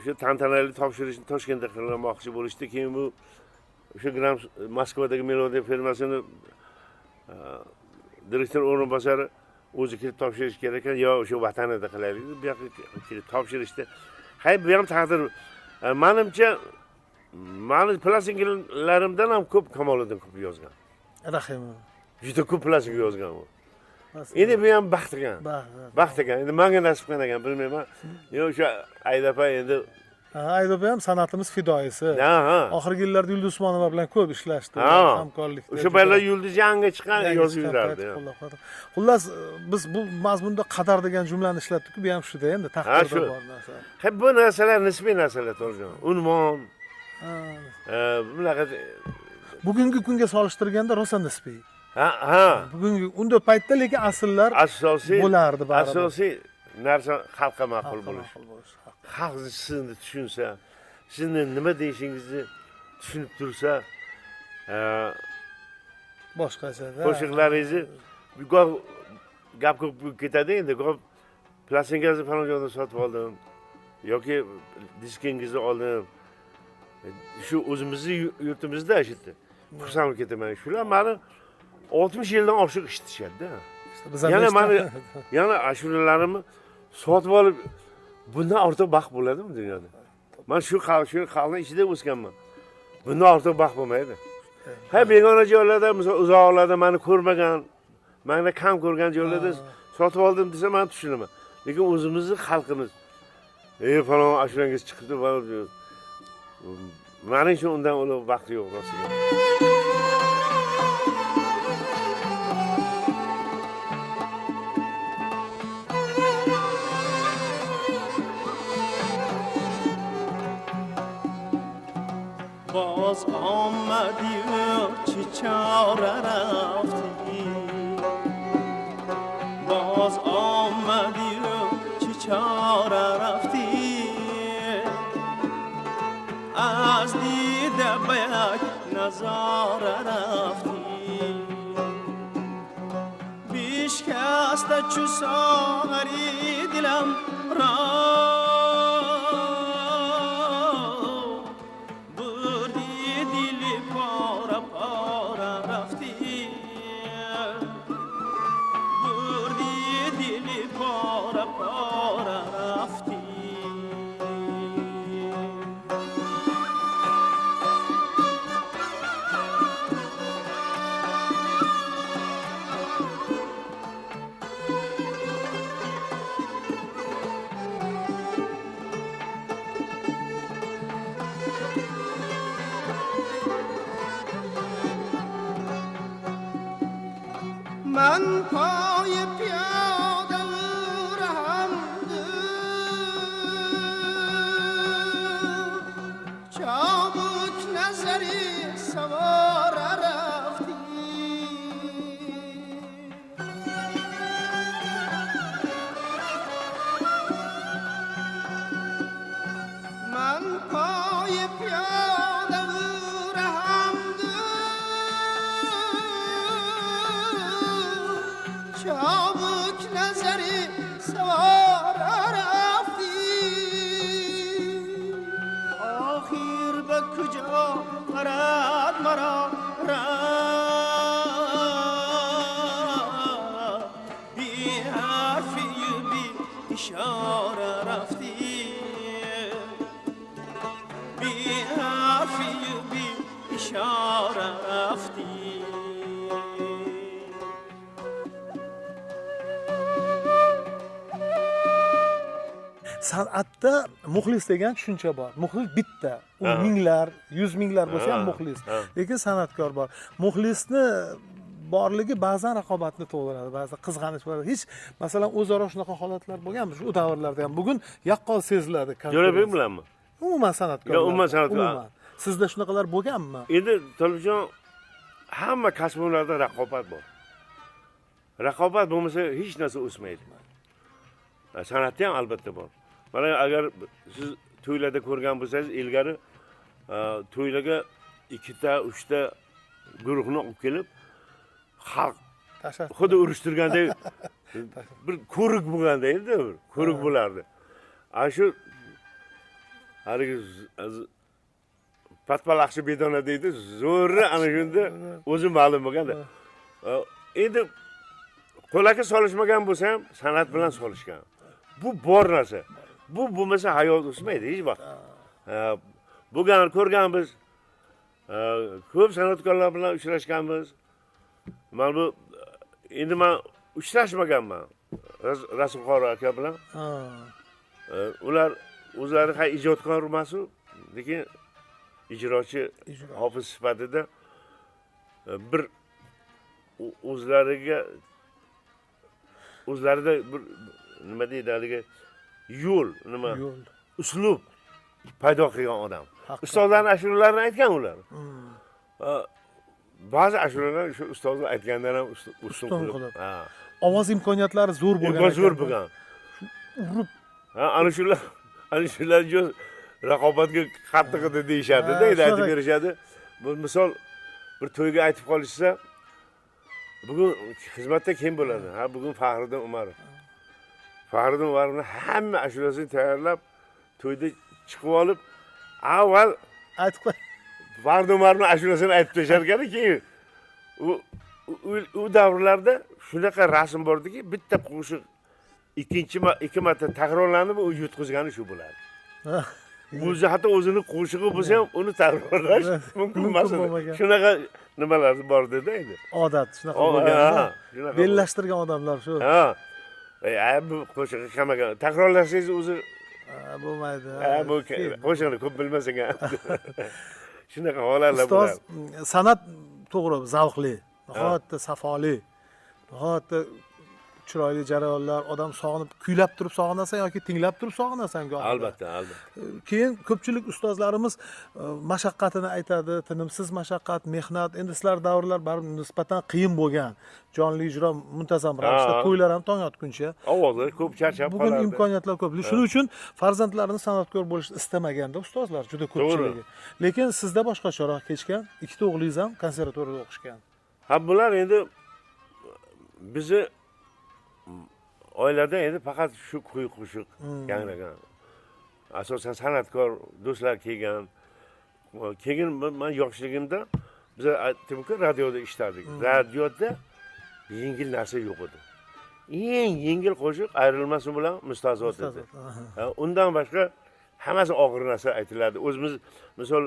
shu tantanali topshirishni Toshkentda qilmoqchi bo'lishdi, keyin bu o'sha Gram Moskvadagi Melodiya firmasini direktor o'rinbosari o'zi kelib topshirish kerak ekan, yo o'sha vatanida qilaylik deb bu yoqqa kelib topshirishdi. Hay bu ham taqdir. Menimcha mani plastinkalarımdan ham ko'p Kamoliddin ko'p yozgan. Rahimov. Juda ko'p plastinka yozgan u. Endi bu ham baxt ekan. Baxt ekan. Endi menga nasib qilgan ekan, bilmayman. Yo o'sha Aydapa endi Aydop ham san'atimiz fidoyisi. ha. Oxirgi yillarda Yulduz Usmonova bilan ko'p ishlashdi, hamkorlikda. O'sha paytlar Yulduz yangi chiqqan yozib yurardi. Xullas, biz bu mazmunda qadar degan jumlani ishlatdik-ku, bu ham shuda endi taqdirda bor narsa. Hep bu narsalar nisbiy narsalar To'rjon. Unvon, bunaqa Bugungi kunga solishtirganda rosa nisbiy. ha. Bugungi unda paytda lekin asllar Asosiy bo'lardi baribir. Asosiy narsa xalqqa ma'qul bo'lish. Xalq sizni tushunsa, sizni nima deyishingizni tushunib tursa, boshqacha-da. qo'shiqlaringizni goh gap ko'p ketadi endi, goh plastinkangizni falon joydan sotib oldim yoki diskingizni oldim. Shu o'zimizni yurtimizda ishitdi. Xursand ketaman. Shular meni 60 yildan oshiq eshitishadi-da. Yana meni yana ashulalarimni sotib olib bundan ortiq baxt bo'ladimi dunyoda? Men shu xalqning ichida o'sganman. Bundan ortiq baxt bo'lmaydi. Ha, begona joylarda, misol uzoqlarda meni ko'rmagan, meni kam ko'rgan joylarda sotib oldim desa men tushunaman. Lekin o'zimizning xalqimiz falon ashulangiz chiqibdi, mening uchun undan ulug' baxt yo'q rostga. باز آمدی و چه چاره رفتی باز آمدی و چه چاره رفتی از دیده به یک نظاره رفتی بیشکسته چو ساغری دلم را من پای پیاده رهم چابک نظری سوار رفتی من پای پیاده رهم چابک نظری سوار رفتی آخر به کجا برد مرا بی حرفی بی اشاره رفتی بی حرفی بی اشاره رفتی San'atda muxlis degan tushuncha bor. Muxlis bitta. U minglar, 100 minglar bo'lsa ham muxlis. Lekin san'atkor bor. Muxlisni borligi ba'zan raqobatni tug'diradi, ba'zan qizg'anish bo'ladi. Hech masalan o'zaro shunaqa holatlar bo'lganmi shu davrlarda ham? Bugun yaqqol seziladi. Jo'rabek bilanmi? Umuman san'atkor. Umuman san'atkor. Sizda shunaqalar bo'lganmi? Endi Tolibjon hamma kasblarda raqobat bor. Raqobat bo'lmasa hech narsa o'smaydi. San'atda ham albatta bor. Mana agar siz to'ylarda ko'rgan bo'lsangiz, ilgari to'ylarga 2 ta, 3 ta guruhni olib kelib, xalq xuddi urushtirgandek bir ko'rik bo'lganda edi, bir ko'rik bo'lardi. Ana shu haligi patpalaqchi bedona deydi, zo'rni ana shunda o'zi ma'lum bo'lganda. Endi qo'laka solishmagan bo'lsa ham san'at bilan solishgan. Bu bor narsa. Bu bo'lmasa hayot o'smaydi hech vaqt. Ko'rganmiz. Ko'p san'atkorlar bilan uchrashganmiz. Mana bu endi men uchrashmaganman Rasulxon aka bilan. Ular o'zlari hay ijodkor emas-u, lekin ijrochi hofiz sifatida bir o'zlarida bir nima deydi haligi yo'l, uslub paydo qilgan odam. Ustozlarning ashulalarini aytgan ular. Ba'zi ashulalar shu ustozlar aytgandan ham ustun qilib. Ovoz imkoniyatlari zo'r bo'lgan. Zo'r bo'lgan. Ana shular raqobatga qattiq edi deyishadi-da, aytib berishadi. Bu misol bir to'yga aytib qolishsa, bugun xizmatda kim bo'ladi? Bugun Faxriddin Umarov. Faxriddin Umarovni hamma ashulasini tayyorlab, to'yda chiqib olib, avval aytib qo'y. Faxriddin Umarovni ashulasini aytib tashar ekan, keyin u davrlarda shunaqa rasm bordiki, bitta qo'shiq ikki marta takrorlanib, u yutqizgani shu bo'ladi. O'zi hatto o'zini qo'shig'i bo'lsa ham uni takrorlash mumkin emas. Shunaqa nimalar bor dedi endi. Odat shunaqa bo'lgan. Bellashtirgan odamlar shu. Bu qo'shiqni qamaga takrorlasangiz o'zi bo'lmaydi. Bu qo'shiqni ko'p bilmasang ham. Shunaqa holatlar bo'ladi. Ustoz, san'at to'g'ri zavqli, nihoyatda safoli, nihoyatda chiroyli jarayonlar, odam sog'inib, kuylab turib sog'inasan yoki tinglab turib sog'inasan go'yoki. Albatta. Keyin ko'pchilik ustozlarimiz mashaqqatini aytadi, tinimsiz mashaqqat, mehnat. Endi sizlar davrlar baribir nisbatan qiyin bo'lgan. Jonli ijro muntazam ravishda, to'ylar ham tong otguncha. Ovozlar ko'p charchab qoladi. Bugun imkoniyatlar ko'p. Shuning uchun farzandlarini san'atkor bo'lishni istamaganda ustozlar juda ko'pchiligi. Lekin sizda boshqacharoq kechgan. Ikkita o'g'lingiz ham konservatoriyada o'qishgan. Bular endi bizni oilada endi faqat shu kuy qo'shiq yangragan. Asosan san'atkor do'stlar kelgan. Keyin men yoshligimda biz aytdimki radioda ishlardik. Radioda yengil narsa yo'q edi. Eng yengil qo'shiq ayrilmasin bilan Mustazot edi. Undan boshqa hammasi og'ir narsa aytiladi. O'zimiz misol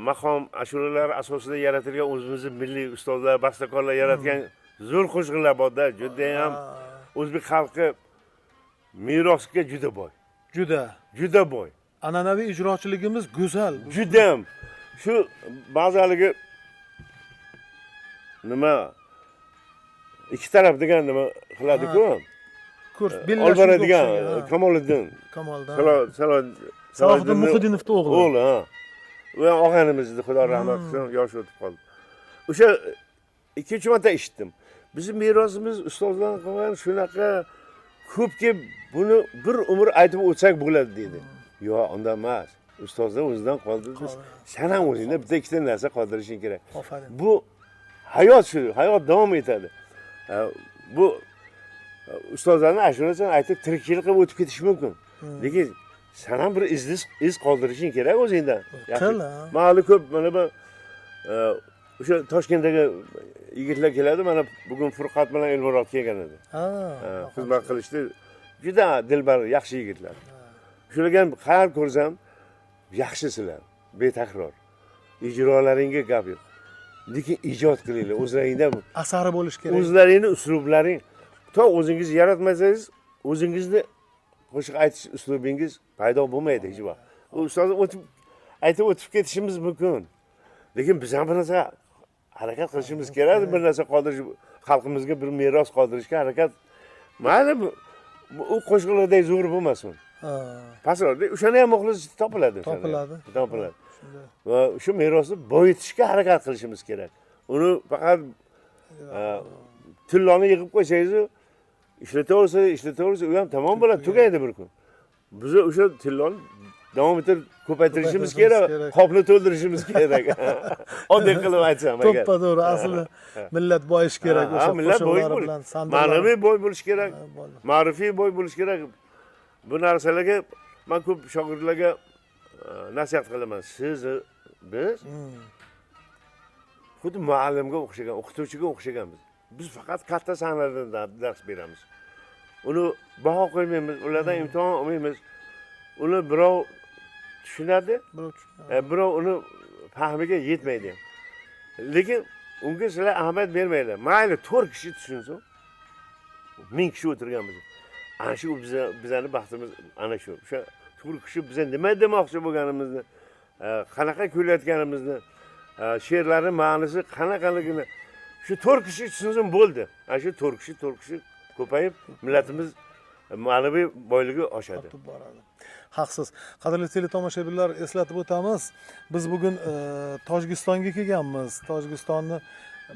maqom ashulalar asosida yaratilgan o'zimizning milliy ustozlar, bastakorlar yaratgan zo'r qo'shiqlar borda, juda ham o'zbek xalqi merosga juda boy. Juda boy. An'anaviy ijrochiligimiz go'zal. Juda ham. Shu ba'zaligi nima ikki taraf degan nima qiladi-ku? Kurs Olboradigan Kamoliddin. Salohiddin Muhiddinovning o'g'li. O'g'li, ha. U ham og'animizni Xudo rahmat qilsin, yosh o'tib qoldi. O'sha 2-3 marta eshitdim. Bizim merosimiz ustozlardan qolgan shunaqa ko'pki buni bir umr aytib o'tsak bo'ladi dedi. Yo'q, undan emas. Ustozlar o'zidan qoldi. Sen ham o'zingda bitta ikkita narsa qoldirishing kerak. Bu hayot shu, hayot davom etadi. Bu ustozlarning ashulasini aytib tirikchilik qilib o'tib ketish mumkin. Lekin sen ham bir iz qoldirishing kerak o'zingdan. Ma'lum ko'p mana bu o'sha Toshkentdagi yigitlar keladi, mana bugun Furqat bilan Elmurod kelgan edi. Xizmat qilishdi. Juda dilbar, yaxshi yigitlar. Shularga ham har ko'rsam, yaxshisizlar, betakror. Ijrolaringga gap yo'q. Lekin ijod qilinglar, o'zlaringda asari bo'lish kerak. O'zlaringning uslublaring, to o'zingiz yaratmasangiz, o'zingizni qo'shiq aytish uslubingiz paydo bo'lmaydi hech vaqt. U ustoz aytib o'tib ketishimiz mumkin. Lekin biz ham bir narsa harakat qilishimiz kerak, bir narsa qoldirish, xalqimizga bir meros qoldirishga harakat. Mayli u qo'shiqlardek zo'r bo'lmasin. Pastroqda o'shani ham muxlis topiladi. Va shu merosni boyitishga harakat qilishimiz kerak. Uni faqat tilloni yig'ib qo'ysangiz, ishlataversa, u ham tamom bo'ladi, tugaydi bir kun. Biz o'sha tilloni davom etib ko'paytirishimiz kerak, qopni to'ldirishimiz kerak. Oddiy qilib aytsam agar. To'ppa-to'g'ri, asli millat boyish kerak o'sha qo'shiqlar bilan, ma'naviy boy bo'lish kerak, ma'rifiy boy bo'lish kerak. Bu narsalarga men ko'p shogirdlarga nasihat qilaman. Siz biz xuddi muallimga o'xshagan, o'qituvchiga o'xshaganmiz. Biz faqat katta sanlardan dars beramiz. Uni baho qo'ymaymiz, ulardan imtihon olmaymiz. Uni birov tushunadi, birov uni fahmiga yetmaydi. Lekin unga sizlar ahamiyat bermaydi. Mayli 4 kishi tushunsin. 1000 kishi o'tirganmiz. Ana shu bizning baxtimiz ana shu. O'sha 4 kishi biza nima demoqchi bo'lganimizni, qanaqa kuylayotganimizni, she'rlarning ma'nosi qanaqaligini shu 4 kishi tushunsin bo'ldi. Ana shu 4 kishi ko'payib millatimiz ma'naviy boyligi oshadi. Haqsiz. Qadrli teletomoshabinlar, eslatib o'tamiz. Biz bugun Tojikistonga kelganmiz. Tojikistonni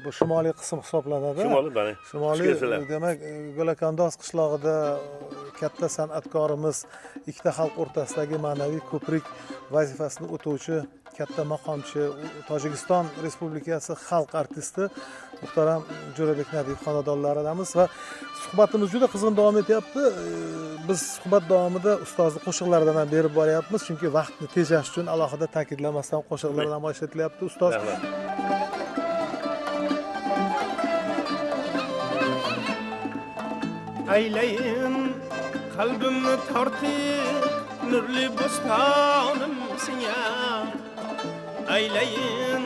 bu shimoliy qism hisoblanadi. Shimoliy, demak, Gulakandoz qishlog'ida katta san'atkorimiz, ikkita xalq o'rtasidagi ma'naviy ko'prik vazifasini o'tovchi katta maqomchi, Tojikiston Respublikasi xalq artisti muhtaram Jo'rabek Nabiyev xonadonlaridamiz va suhbatimiz juda qizg'in davom etyapti. Biz suhbat davomida ustozni qo'shiqlaridan ham berib boryapmiz, chunki vaqtni tejash uchun alohida ta'kidlamasdan qo'shiqlar namoyish etilyapti. Ustoz, aylayin qalbimni tortib nurli bo'stonimsin ya. Aylayin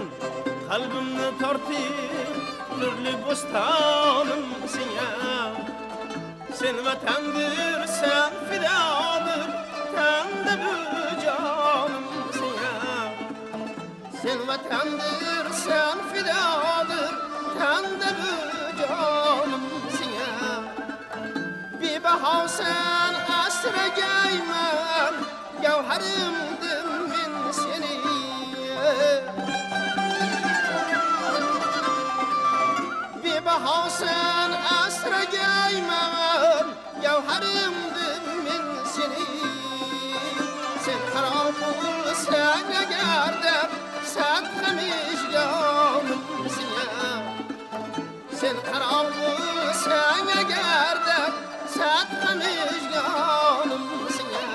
qalbimni tortib nurli bo'stonimsin ya. Sen vatandir, sen fidodir, tanda bu jonimsin ya. Sen vatandir, sen fidodir, tanda bu jonimsin ya. Bebaho sen asragayman, gavharimdim men seni. Bebaho sen asragayman, gavharimdim men seni. Sen harom bo'lsang agarda, sadqamishgonimsin ya. Sen harom bo'lsang agarda, sadqamishgonimsin ya.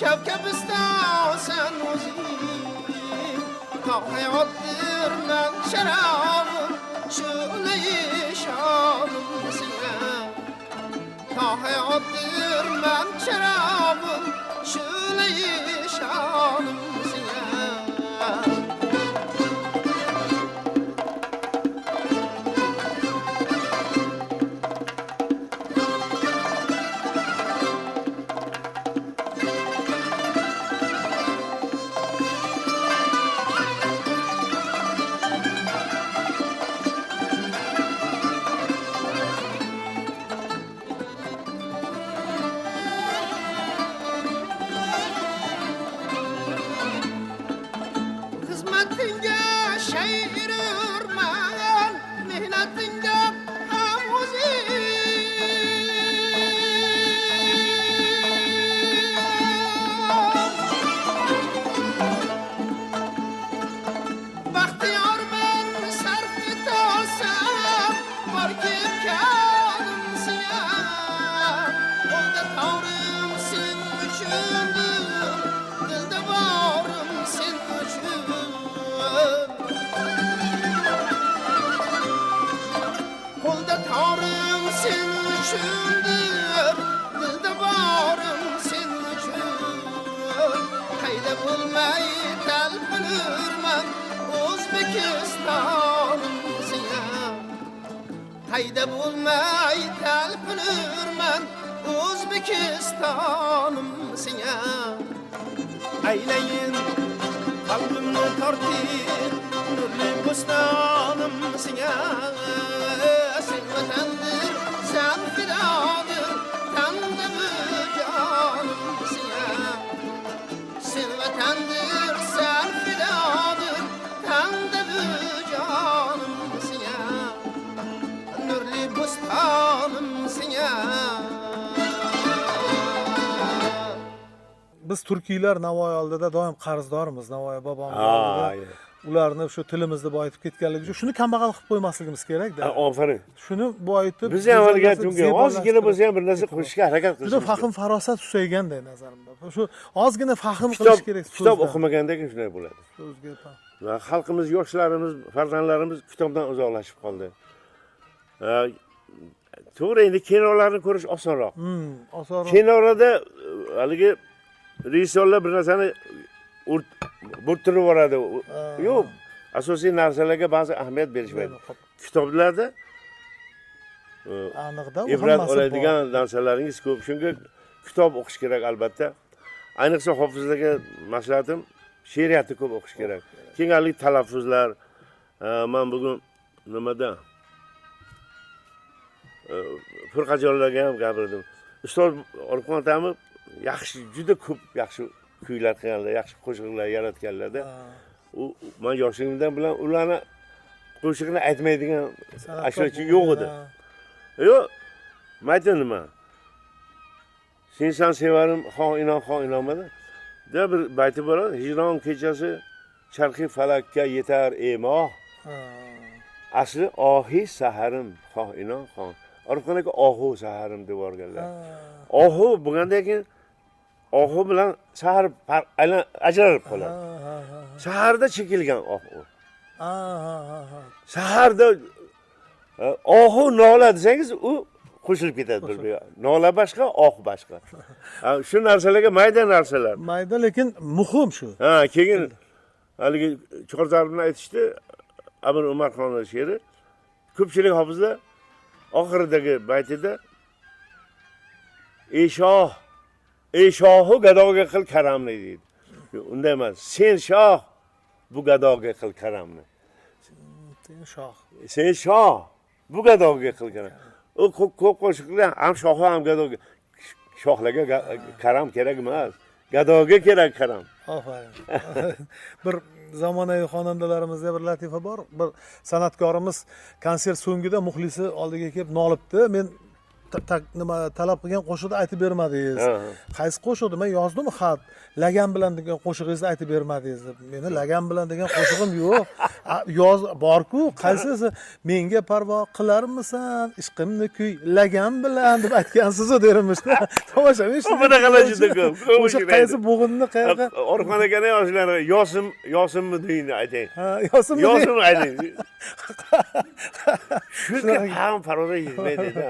Kavkabistan o'zing ta hayotdir men sharobim shuni shonimsin ya. Ta hayotdir men sharobim shuni shonimsin ya. Hayda bo'lmay talpinurman O'zbekistonimsin ya. Aylayin qalbimni tortib nurli bustanım sine sen vatandır sen fidadır tanrı canım sine sen vatandır sen fidadır tanrı canım sine nurli bustanım sine Biz turkiylar Navoiy oldida doim qarzdormiz. Navoiy bobomiz Ha, oldida. Ularni shu tilimizni boyitib ketganligi uchun shuni kambag'al qilib qo'ymasligimiz kerak-da. Ofarin. Shuni boyitib Biz ham avvalgi aytdimki, ozgina bo'lsa ham bir narsa qo'shishga harakat juda qilishimiz fahm farosat susayganday nazarimda. Shu ozgina fahm kerak. qilish kerak Kitob so'zda. o'qimaganda shunday bo'ladi. So'zga fahm. Va xalqimiz, yoshlarimiz, farzandlarimiz kitobdan uzoqlashib qoldi. To'g'ri, endi kinolarni ko'rish osonroq. Osonroq. Kinorada haligi rejissyorlar bir narsani bo'rttirib yuboradi. Yo'q, asosiy narsalarga ba'zi ahamiyat berishmaydi. Kitoblarda Aniqda u ibrat hammasi oladigan narsalaringiz ko'p. Shunga kitob o'qish kerak albatta. Ayniqsa hofizlarga maslahatim she'riyatni ko'p o'qish kerak. Keyingi talaffuzlar, men bugun nimada Furqajonlarga ham gapirdim. Ustoz Orifxon otamiz yaxshi, juda ko'p yaxshi kuylar qilganlar, yaxshi qo'shiqlar yaratganlarda. Men yoshligimdan bilan ularni qo'shiqni aytmaydigan ashulachi yo'q edi. Yo'q, mayda nima? Sen sevarim, xoh inomadi. Da bir bayti bor, hijron kechasi charxiy falakka yetar emoh. Asli ohi saharim, xoh inon, xoh. Orifxon aka ohu saharim deb o'rganlar. Ohu bo'lgandan keyin ohu bilan sahar ajralib qoladi. Saharda chekilgan ohu. Saharda ohu nola desangiz u qo'shilib ketadi bir-biriga. Nola boshqa, oh boshqa. Shu narsalarga mayda narsalar. Mayda lekin muhim shu. Keyin haligi Chorzarbni aytishdi, Amir Umar Xonning she'ri. Ko'pchilik hofizlar oxiridagi baytida ey shohu gadoga qil karamni deydi. Unday emas. Sen shoh bu gadoga qil karamni. Sen shoh bu gadoga qil karamni. U ko'p qo'shiqlar ham shohi ham gadoga. Shohlarga karam kerak emas. Gadoga kerak karam. Aferin. Bir zamonaviy xonandalarimizda bir latifa bor. Bir san'atkorimiz konsert so'ngida muxlisi oldiga kelib nolibdi. Men nima talab qilgan qo'shiqni aytib bermadingiz. Qaysi qo'shiqni men yozdim xat. Lagan bilan degan qo'shig'ingizni aytib bermadingiz deb. Meni lagan bilan degan qo'shig'im yo'q. Yoz borku, qaysisi menga parvo qilarmisan? Ishqimni kuy lagan bilan deb aytgansiz derimishda. Tomoshabin shu. Bunaqalar juda ko'p. O'sha qaysi bo'g'inni qayerga? Orifxon akaning yoshlari Yosimmi deyni aytay. Yosimmi aytay. Shunga ham faroza yetmaydi-da.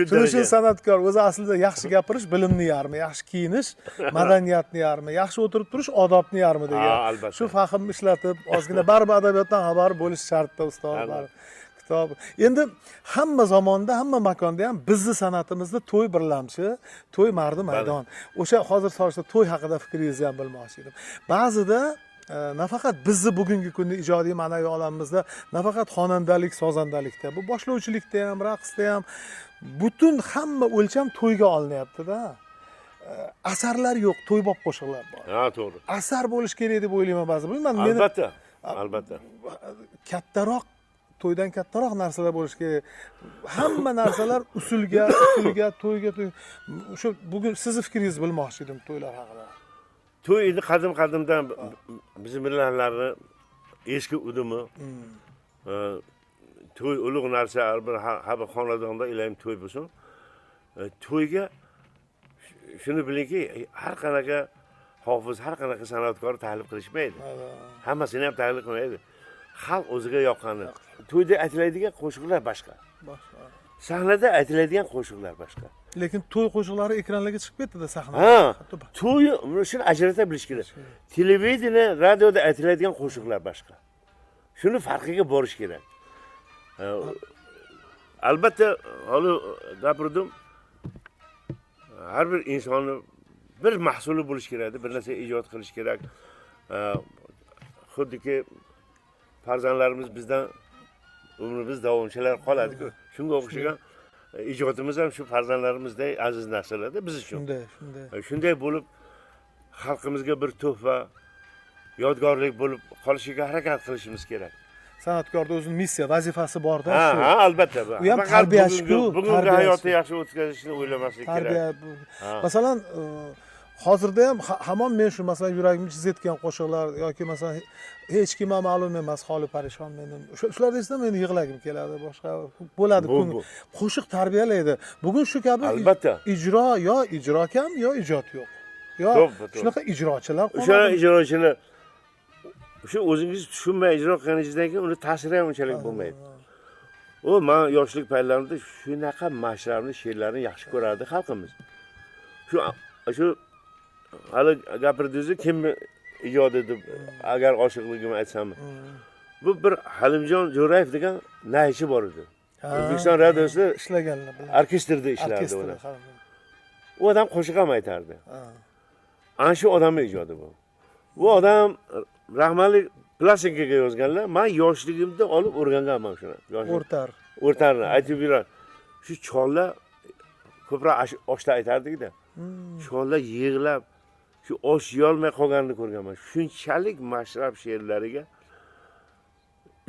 Shuning uchun san'atkor o'zi aslida yaxshi gapirish bilimni yarmi, yaxshi kiyinish madaniyatni yarmi, yaxshi o'tirib turish odobni yarmi degan. Shu fahmni ishlatib, ozgina baribir adabiyotdan xabar bo'lish shartda ustozlar. Kitob. Endi hamma zamonda, hamma makonda ham bizning san'atimizda to'y birlamchi, to'y mardi maydon. O'sha hozir solishda to'y haqida fikringizni ham bilmoqchi edim. Ba'zida nafaqat bizni bugungi kunda ijodiy ma'naviy olamimizda nafaqat xonandalik, sozandalikda, bu boshlovchilikda ham, raqsda ham butun hamma o'lcham to'yga olinyapti-da. Asarlar yo'q, to'ybob qo'shiqlar bor. To'g'ri. Asar bo'lish kerak deb o'ylayman ba'zi. Bilmadim, meni albatta. Kattaroq to'ydan kattaroq narsalar bo'lish kerak. Hamma narsalar usulga, to'yga. Shu bugun sizning fikringizni bilmoqchi edim to'ylar haqida. To'y endi qadim-qadimdan bizim millatlarni eski udumi. To'y ulug' narsa, har bir xonadonda ilayim to'y bo'lsin. To'yga shuni bilingki, har qanaqa hofiz, har qanaqa san'atkor taklif qilishmaydi. Hammasini ham taklif qilmaydi. Xalq o'ziga yoqqani. To'yda aytiladigan qo'shiqlar boshqa. Sahnada aytiladigan qo'shiqlar boshqa. Lekin to'y qo'shiqlari ekranlarga chiqib ketdi-da sahnada. To'y shuni ajrata bilish kerak. Televideniya, radioda aytiladigan qo'shiqlar boshqa. Shuni farqiga borish kerak. Albatta, hali gapirdim. Har bir insonni bir mahsuli bo'lish kerak, bir narsa ijod qilish kerak. Xuddiki farzandlarimiz bizdan umrimiz davomchilar qoladi-ku. Shunga o'xshagan ijodimiz ham shu farzandlarimizday aziz narsalarda biz uchun. Shunday. Shunday bo'lib xalqimizga bir tuhfa, yodgorlik bo'lib qolishiga harakat qilishimiz kerak. San'atkorda o'zining missiya, vazifasi bor-da. Ha, albatta. U ham tarbiyachi-ku, bugungi hayotni yaxshi o'tkazishni o'ylamaslik kerak. Tarbiya. Masalan, hozirda ham hamon men shu masalan yuragimni chizayotgan qo'shiqlar yoki masalan hech kimga ma'lum emas, holi parishon menim. Shularni eslab meni yig'lagim keladi, boshqa bo'ladi. Qo'shiq tarbiyalaydi. Bugun shu kabi albatta ijro kam, yo ijod yo'q. Yo shunaqa ijrochilar qoladi. O'sha ijrochilar shu o'zingiz tushunmay ijro qilganingizdan keyin uni ta'siri ham unchalik bo'lmaydi. Men yoshlik paytlarimda shunaqa mashrabni, she'rlarni yaxshi ko'rardi xalqimiz. Shu hali gapirdingiz, kim ijodi deb agar oshiqligimni aytsam. Bu bir Halimjon Jo'rayev degan naychi bor edi. O'zbekiston radiosida ishlaganlar bilan orkestrda ishlardi u. U odam qo'shiq ham aytardi. Ana shu odamning ijodi bu. Bu odam rahmatli plastikaga yozganlar. Men yoshligimda olib o'rganganman shuni. O'rtarni aytib yuradi. Shu chollar ko'proq oshda aytardik-da. Chollar yig'lab shu osh yeyolmay qolganini ko'rganman. Shunchalik mashrab she'rlariga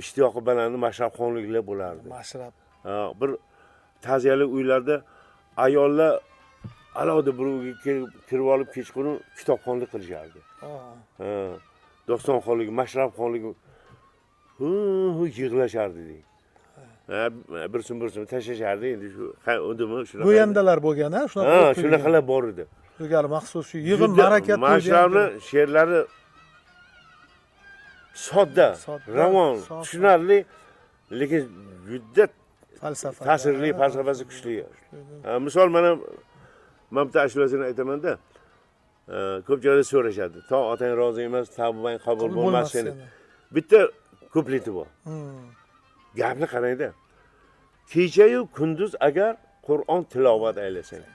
ishtiyoqi baland mashrabxonliklar bo'lardi. Mashrab. Bir ta'ziyali uylarda ayollar alohida bir uyga kirib olib kechqurun kitobxonlik qilishardi. Dostonxonlik, mashrabxonlik yig'lashardi deydi. Bir so'm tashlashardi endi shu undimi shunaqa. Go'yamdalar bo'lgan-a, shunaqa. Shunaqalar bor edi. Ilgari maxsus shu yig'in harakat qilgan. Mashrabni she'rlari sodda, ravon, tushunarli, lekin juda falsafa. Ta'sirli, falsafasi kuchli. Misol men bitta ashulasini aytaman-da. Ko'pchilik so'rashadi. To otang rozi emas, tavbang qabul bo'lmas seni. Bitta kupleti bor. Gapni qarangda. Kecha-yu kunduz agar Qur'on tilovat aylasang,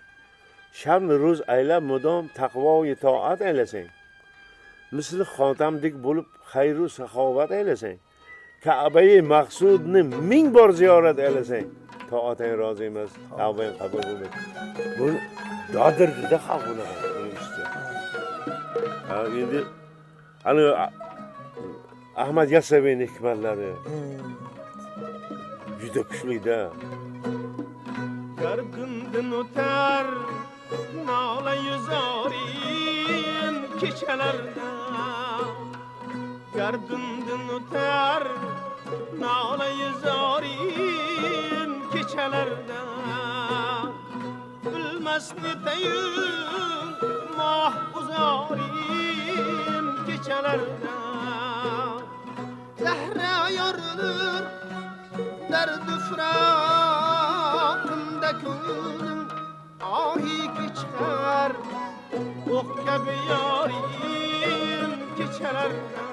shamni ro'z aylab mudom taqvo va itoat aylasang, misli xotamdek bo'lib xayru saxovat aylasang, Ka'bayi maqsudni 1000 bor ziyorat aylasang, to otang rozi emas, tavbang qabul bo'lmaydi. Bu dodirdi-da xalq bunaqa. Endi ana Ahmad Yassaviyning hikmatlari juda kuchli-da. Gardimdan o'tar nola yuzorin kechalarda. Gardimdan o'tar nola yuzorin kechalarda. Bilmasni tayun moh uzorin kechalarda. Zahra yorilur dardi firaqimda ko'nglim ohi chiqar o'q kabi yorim kechalarda.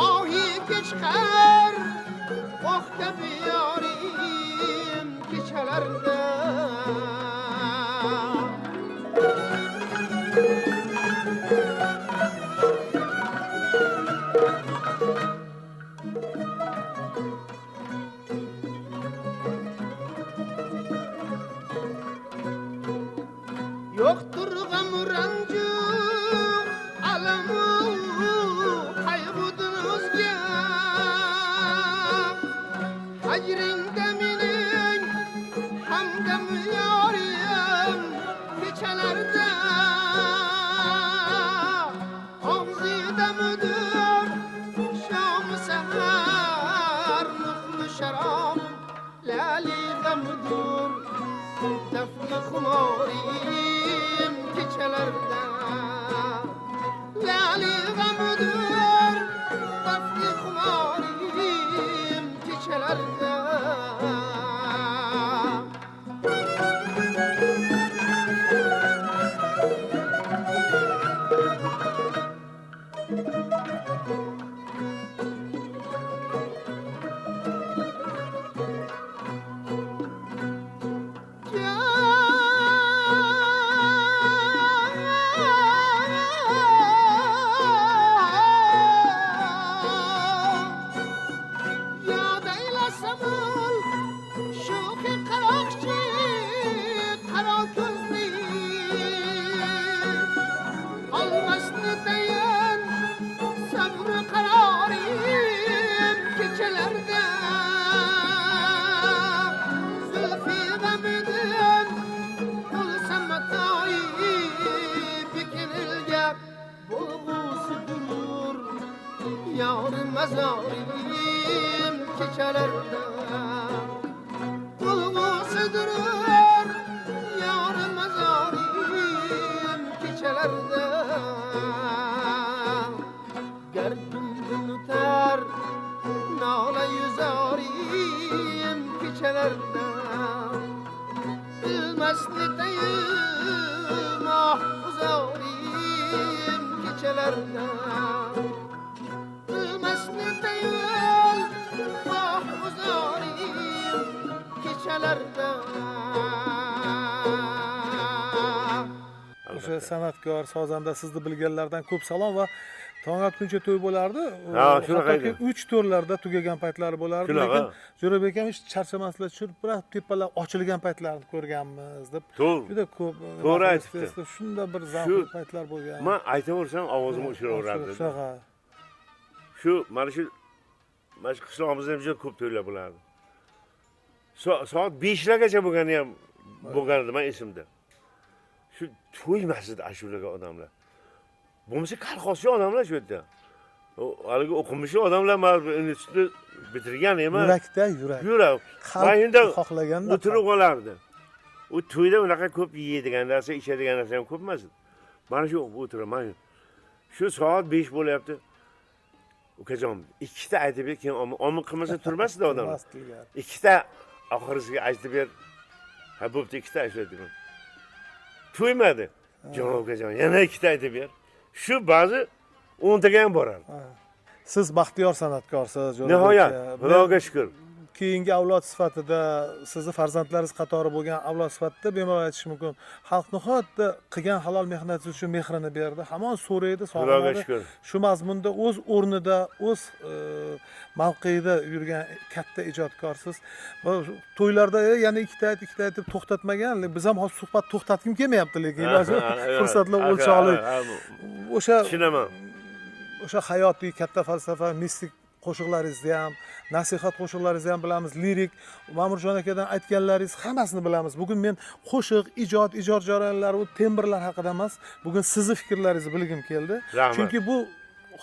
Ohi chiqar o'q kabi yorim kechalarda. Yoktur gam rancu alamu kaygıdan özge. Hacrinde minin hamdem yariyem geçelerde. Ağzıda müdür şam-ı seher mutlu şarabım lali gamdur defne kumarim keçelerde. Lali gamdur defne kumarim keçelerde. zalim keçelerde Bulgusudur yarım zalim keçelerde Gerdimden öter nala yüzarim keçelerde Bilmezli deyim ah uzarim keçelerde Bilmezli deyim ah uzarim keçelerde O'sha san'atkor, sozanda sizni bilganlardan ko'p salom va tong atguncha to'y bo'lardi. Ha, shunaqa edi. 3 to'rlarda tugagan paytlari bo'lardi, Shunaqa. lekin Jo'rabek ham hech charchamaslar, chirpirab tepalar ochilgan paytlarni ko'rganmiz deb. To'g'ri. Juda ko'p. To'g'ri aytibdi. Shunda bir zavqli paytlar bo'lgan. Men aytaversam ovozim o'chiraverardi. Shunaqa. Shu mana shu qishlog'imizda ham juda ko'p to'ylar bo'lardi. Soat 5largacha bo'lgani ham bo'lgan edi, men esimda. Shu to'ymasdi ashulaga odamlar. Bo'lmasa kolxozchi odamlar shu yerda. Haligi o'qimishli odamlar mana institutni bitirgan emas. Yurakda yurak. Yurak. Mayinda xohlaganda o'tirib qolardi. U to'yda unaqa ko'p yeydigan narsa, ichadigan narsa ham ko'p emas edi. Mana shu o'tiraman. Shu soat 5 bo'lyapti. Ukajon, ikkita aytib ber, keyin omin qilmasa turmasdi odamlar. Ikkita oxirisiga aytib ber. Ha, bo'pti, ikkita aytdim. To'ymadi. Jon ukajon, yana ikkita aytib ber. Shu ba'zi 10 taga ham boradi. Siz baxtiyor san'atkorsiz, Jo'rabek. Nihoyat, Xudoga shukr. Keyingi avlod sifatida, sizni farzandlaringiz qatori bo'lgan avlod sifatida bemalol aytish mumkin. Xalq nihoyatda qilgan halol mehnati uchun mehrini berdi. Hamon so'raydi, Xudoga sog'inadi. shukr. Shu mazmunda o'z o'rnida, o'z mavqeida yurgan katta ijodkorsiz. Va to'ylarda yana ikkita aytib to'xtatmagan. Biz ham hozir suhbat to'xtatgim kelmayapti, lekin iloji fursatlar o'lchoqlik. Tushunaman. O'sha hayotiy katta falsafa, mistik qo'shiqlaringizni ham, nasihat qo'shiqlaringizni ham bilamiz, lirik, Ma'murjon akadan aytganlaringiz hammasini bilamiz. Bugun men qo'shiq, ijod jarayonlari, u tembrlar haqida emas, bugun sizni fikrlaringizni bilgim keldi. Rahmat. Chunki bu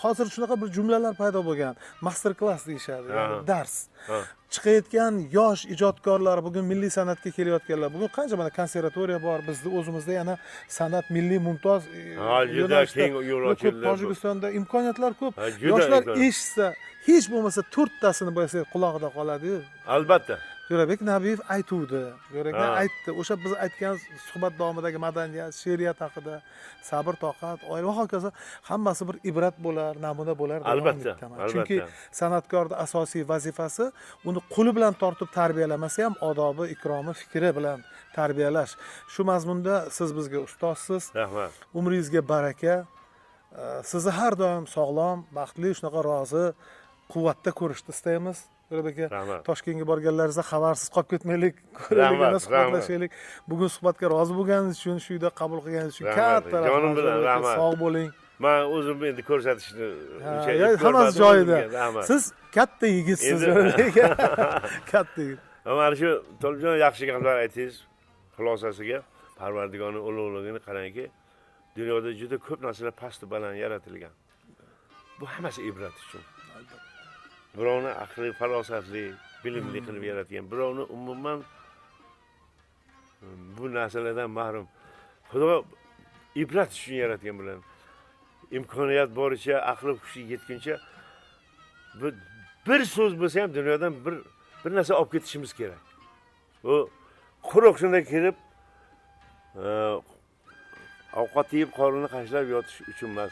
hozir shunaqa bir jumlalar paydo bo'lgan. Master class deyishadi, ya'ni dars. Chiqayotgan yosh ijodkorlar, bugun milliy san'atga kelayotganlar, bugun qancha mana konservatoriya bor, bizning o'zimizda yana san'at milliy mumtoz juda keng yo'l ochildi. Tojikistonda imkoniyatlar ko'p. Juda Yoshlar imkoniyat. eshitsa, hech bo'lmasa 4 tasini bo'lsa quloqida qoladi-yu. Albatta. Jo'rabek Nabiyev aytuvdi. Jo'rabek Ha. aytdi. O'sha biz aytgan suhbat davomidagi madaniyat, she'riyat haqida, sabr, toqat, oila va hokazo hammasi bir ibrat bo'lar, namuna bo'lar degan Albatta, umiddaman. albatta. Chunki san'atkorning asosiy vazifasi uni qo'li bilan tortib tarbiyalamasa ham odobi, ikromi, fikri bilan tarbiyalash. Shu mazmunda siz bizga ustozsiz. Rahmat. Umringizga baraka. Sizni har doim sog'lom, baxtli, shunaqa rozi, quvvatda ko'rishni istaymiz. Jo'rabek aka, Rahmat. Toshkentga borganlaringizda xabarsiz qolib ketmaylik, ko'raylik, suhbatlashaylik. Bugun suhbatga rozi bo'lganingiz uchun, shu yerda qabul qilganingiz uchun katta rahmat. Jonim bilan rahmat. Sog' bo'ling. Men o'zim endi ko'rsatishni Hammasi joyida. Siz katta yigitsiz, Jo'rabek aka. Katta yigit. Mana shu Tolibjon yaxshi gaplar aytdingiz. Xulosasiga Parvardigorning ulug'ligini qarangki, dunyoda juda ko'p narsalar past baland yaratilgan. Bu hammasi ibrat uchun. Birovni aqli, farosatli, bilimli qilib yaratgan, birovni umuman bu narsalardan mahrum. Xudo ibrat uchun yaratgan bilan imkoniyat boricha, aqli hushi yetguncha bir so'z bo'lsa ham dunyodan bir narsa olib ketishimiz kerak. Bu quruq shunday kelib ovqat yeb qorinni qashlab yotish uchun emas.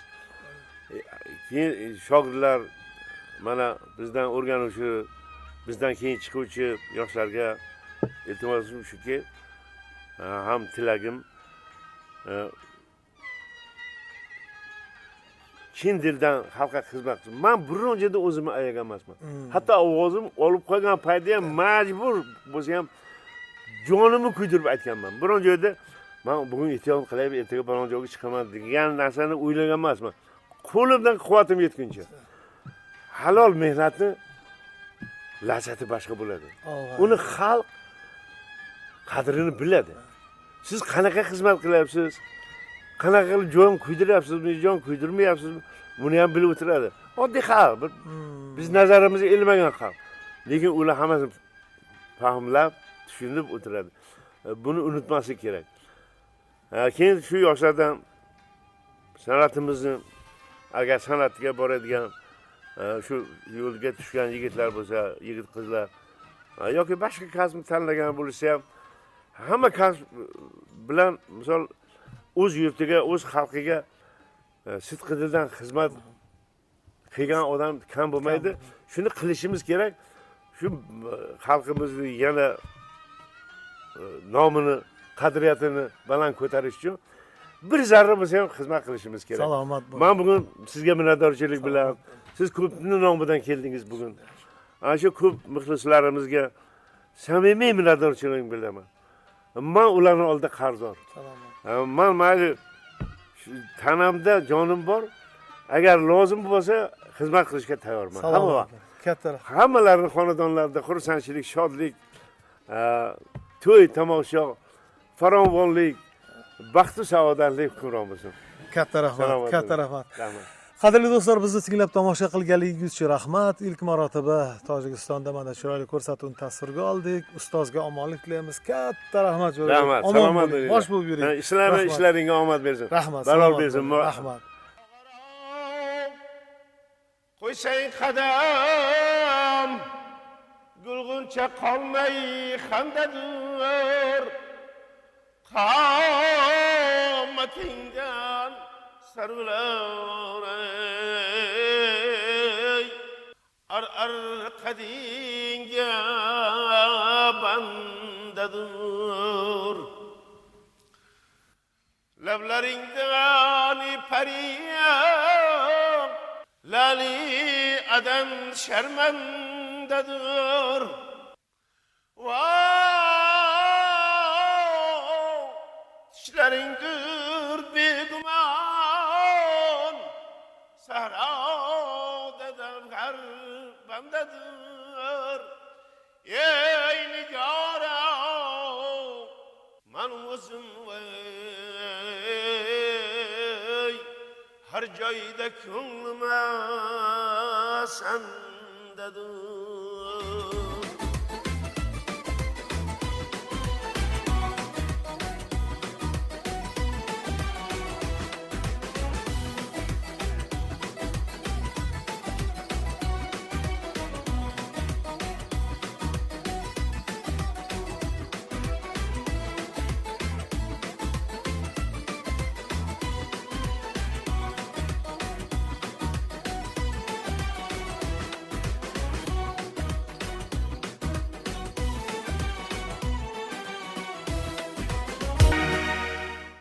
Keyin shogirdlar mana bizdan o'rganuvchi, bizdan keyin chiquvchi yoshlarga iltimosim shuki, ham tilagim chin dildan xalqqa xizmat qilib. Men biron joyda o'zimni ayagan emasman. Hatto ovozim olib qo'ygan paytda ham majbur bo'lsa ham jonimni kuydirib aytganman. Biron joyda men bugun ehtiyot qilay, ertaga biron joyga chiqaman degan narsani o'ylagan emasman. Qo'limdan quvvatim yetguncha. Halol mehnatni lazzati boshqa bo'ladi. Uni xalq qadrini biladi. Siz qanaqa xizmat qilyapsiz? Qanaqa qilib jon kuydiryapsizmi, jon kuydirmayapsizmi? Buni ham bilib o'tiradi. oddiy xalq. Biz nazarimizga ilmagan xalq. Lekin ular hammasini fahmlab, tushunib o'tiradi. Buni unutmaslik kerak. Keyin shu yoshlardan san'atimizni agar san'atga boradigan shu yo'lga tushgan yigitlar bo'lsa, yigit qizlar yoki boshqa kasbni tanlagan bo'lsa ham hamma kasb bilan misol o'z yurtiga, o'z xalqiga sidqi dildan xizmat qilgan odam kam bo'lmaydi. Shuni qilishimiz kerak. Shu xalqimizni yana nomini, qadriyatini baland ko'tarish uchun bir zarra bo'lsa ham xizmat qilishimiz kerak. Salomat bo'ling. Men bugun sizga minnatdorchilik bilan, siz ko'pning nomidan keldingiz bugun. Ana shu ko'p muxlislarimizga samimiy minnatdorchilik bilaman. Men ularning oldida qarzdor. Salomat. Men mayli tanamda jonim bor. Agar lozim bo'lsa xizmat qilishga tayyorman. Salomat. Katta rahmat. Hammalarining xonadonlarida xursandchilik, shodlik, to'y, tomosha, farovonlik, baxt va saodatlik hukmron bo'lsin. Katta rahmat. Salomat Katta bo'ling. rahmat. Rahmat. Qadrli do'stlar, bizni tinglab tomosha qilganligingiz uchun rahmat. Ilk marotaba Tojikistonda mana chiroyli ko'rsatuvni tasvirga oldik. Ustozga omonlik tilaymiz. Katta rahmat jo'raylik. Rahmat. Omon Salomat bo'ling. bo'ling. Bosh bo'lib yuring. Rahmat. Ishlaringga omad bersin. Rahmat. Balol salomat bersin. bo'ling. Rahmat. Qo'ysang qadam gulg'uncha qolmay xandadur qomatingdan sarvilar ar qadinga bandadur lablaringdan pariyam lali adam şermendedir. Wow, dişlerindir beguman, sahrada devgar bendedir. Ey nigara, man uzun vey, her joyda ko'nglima sendedir.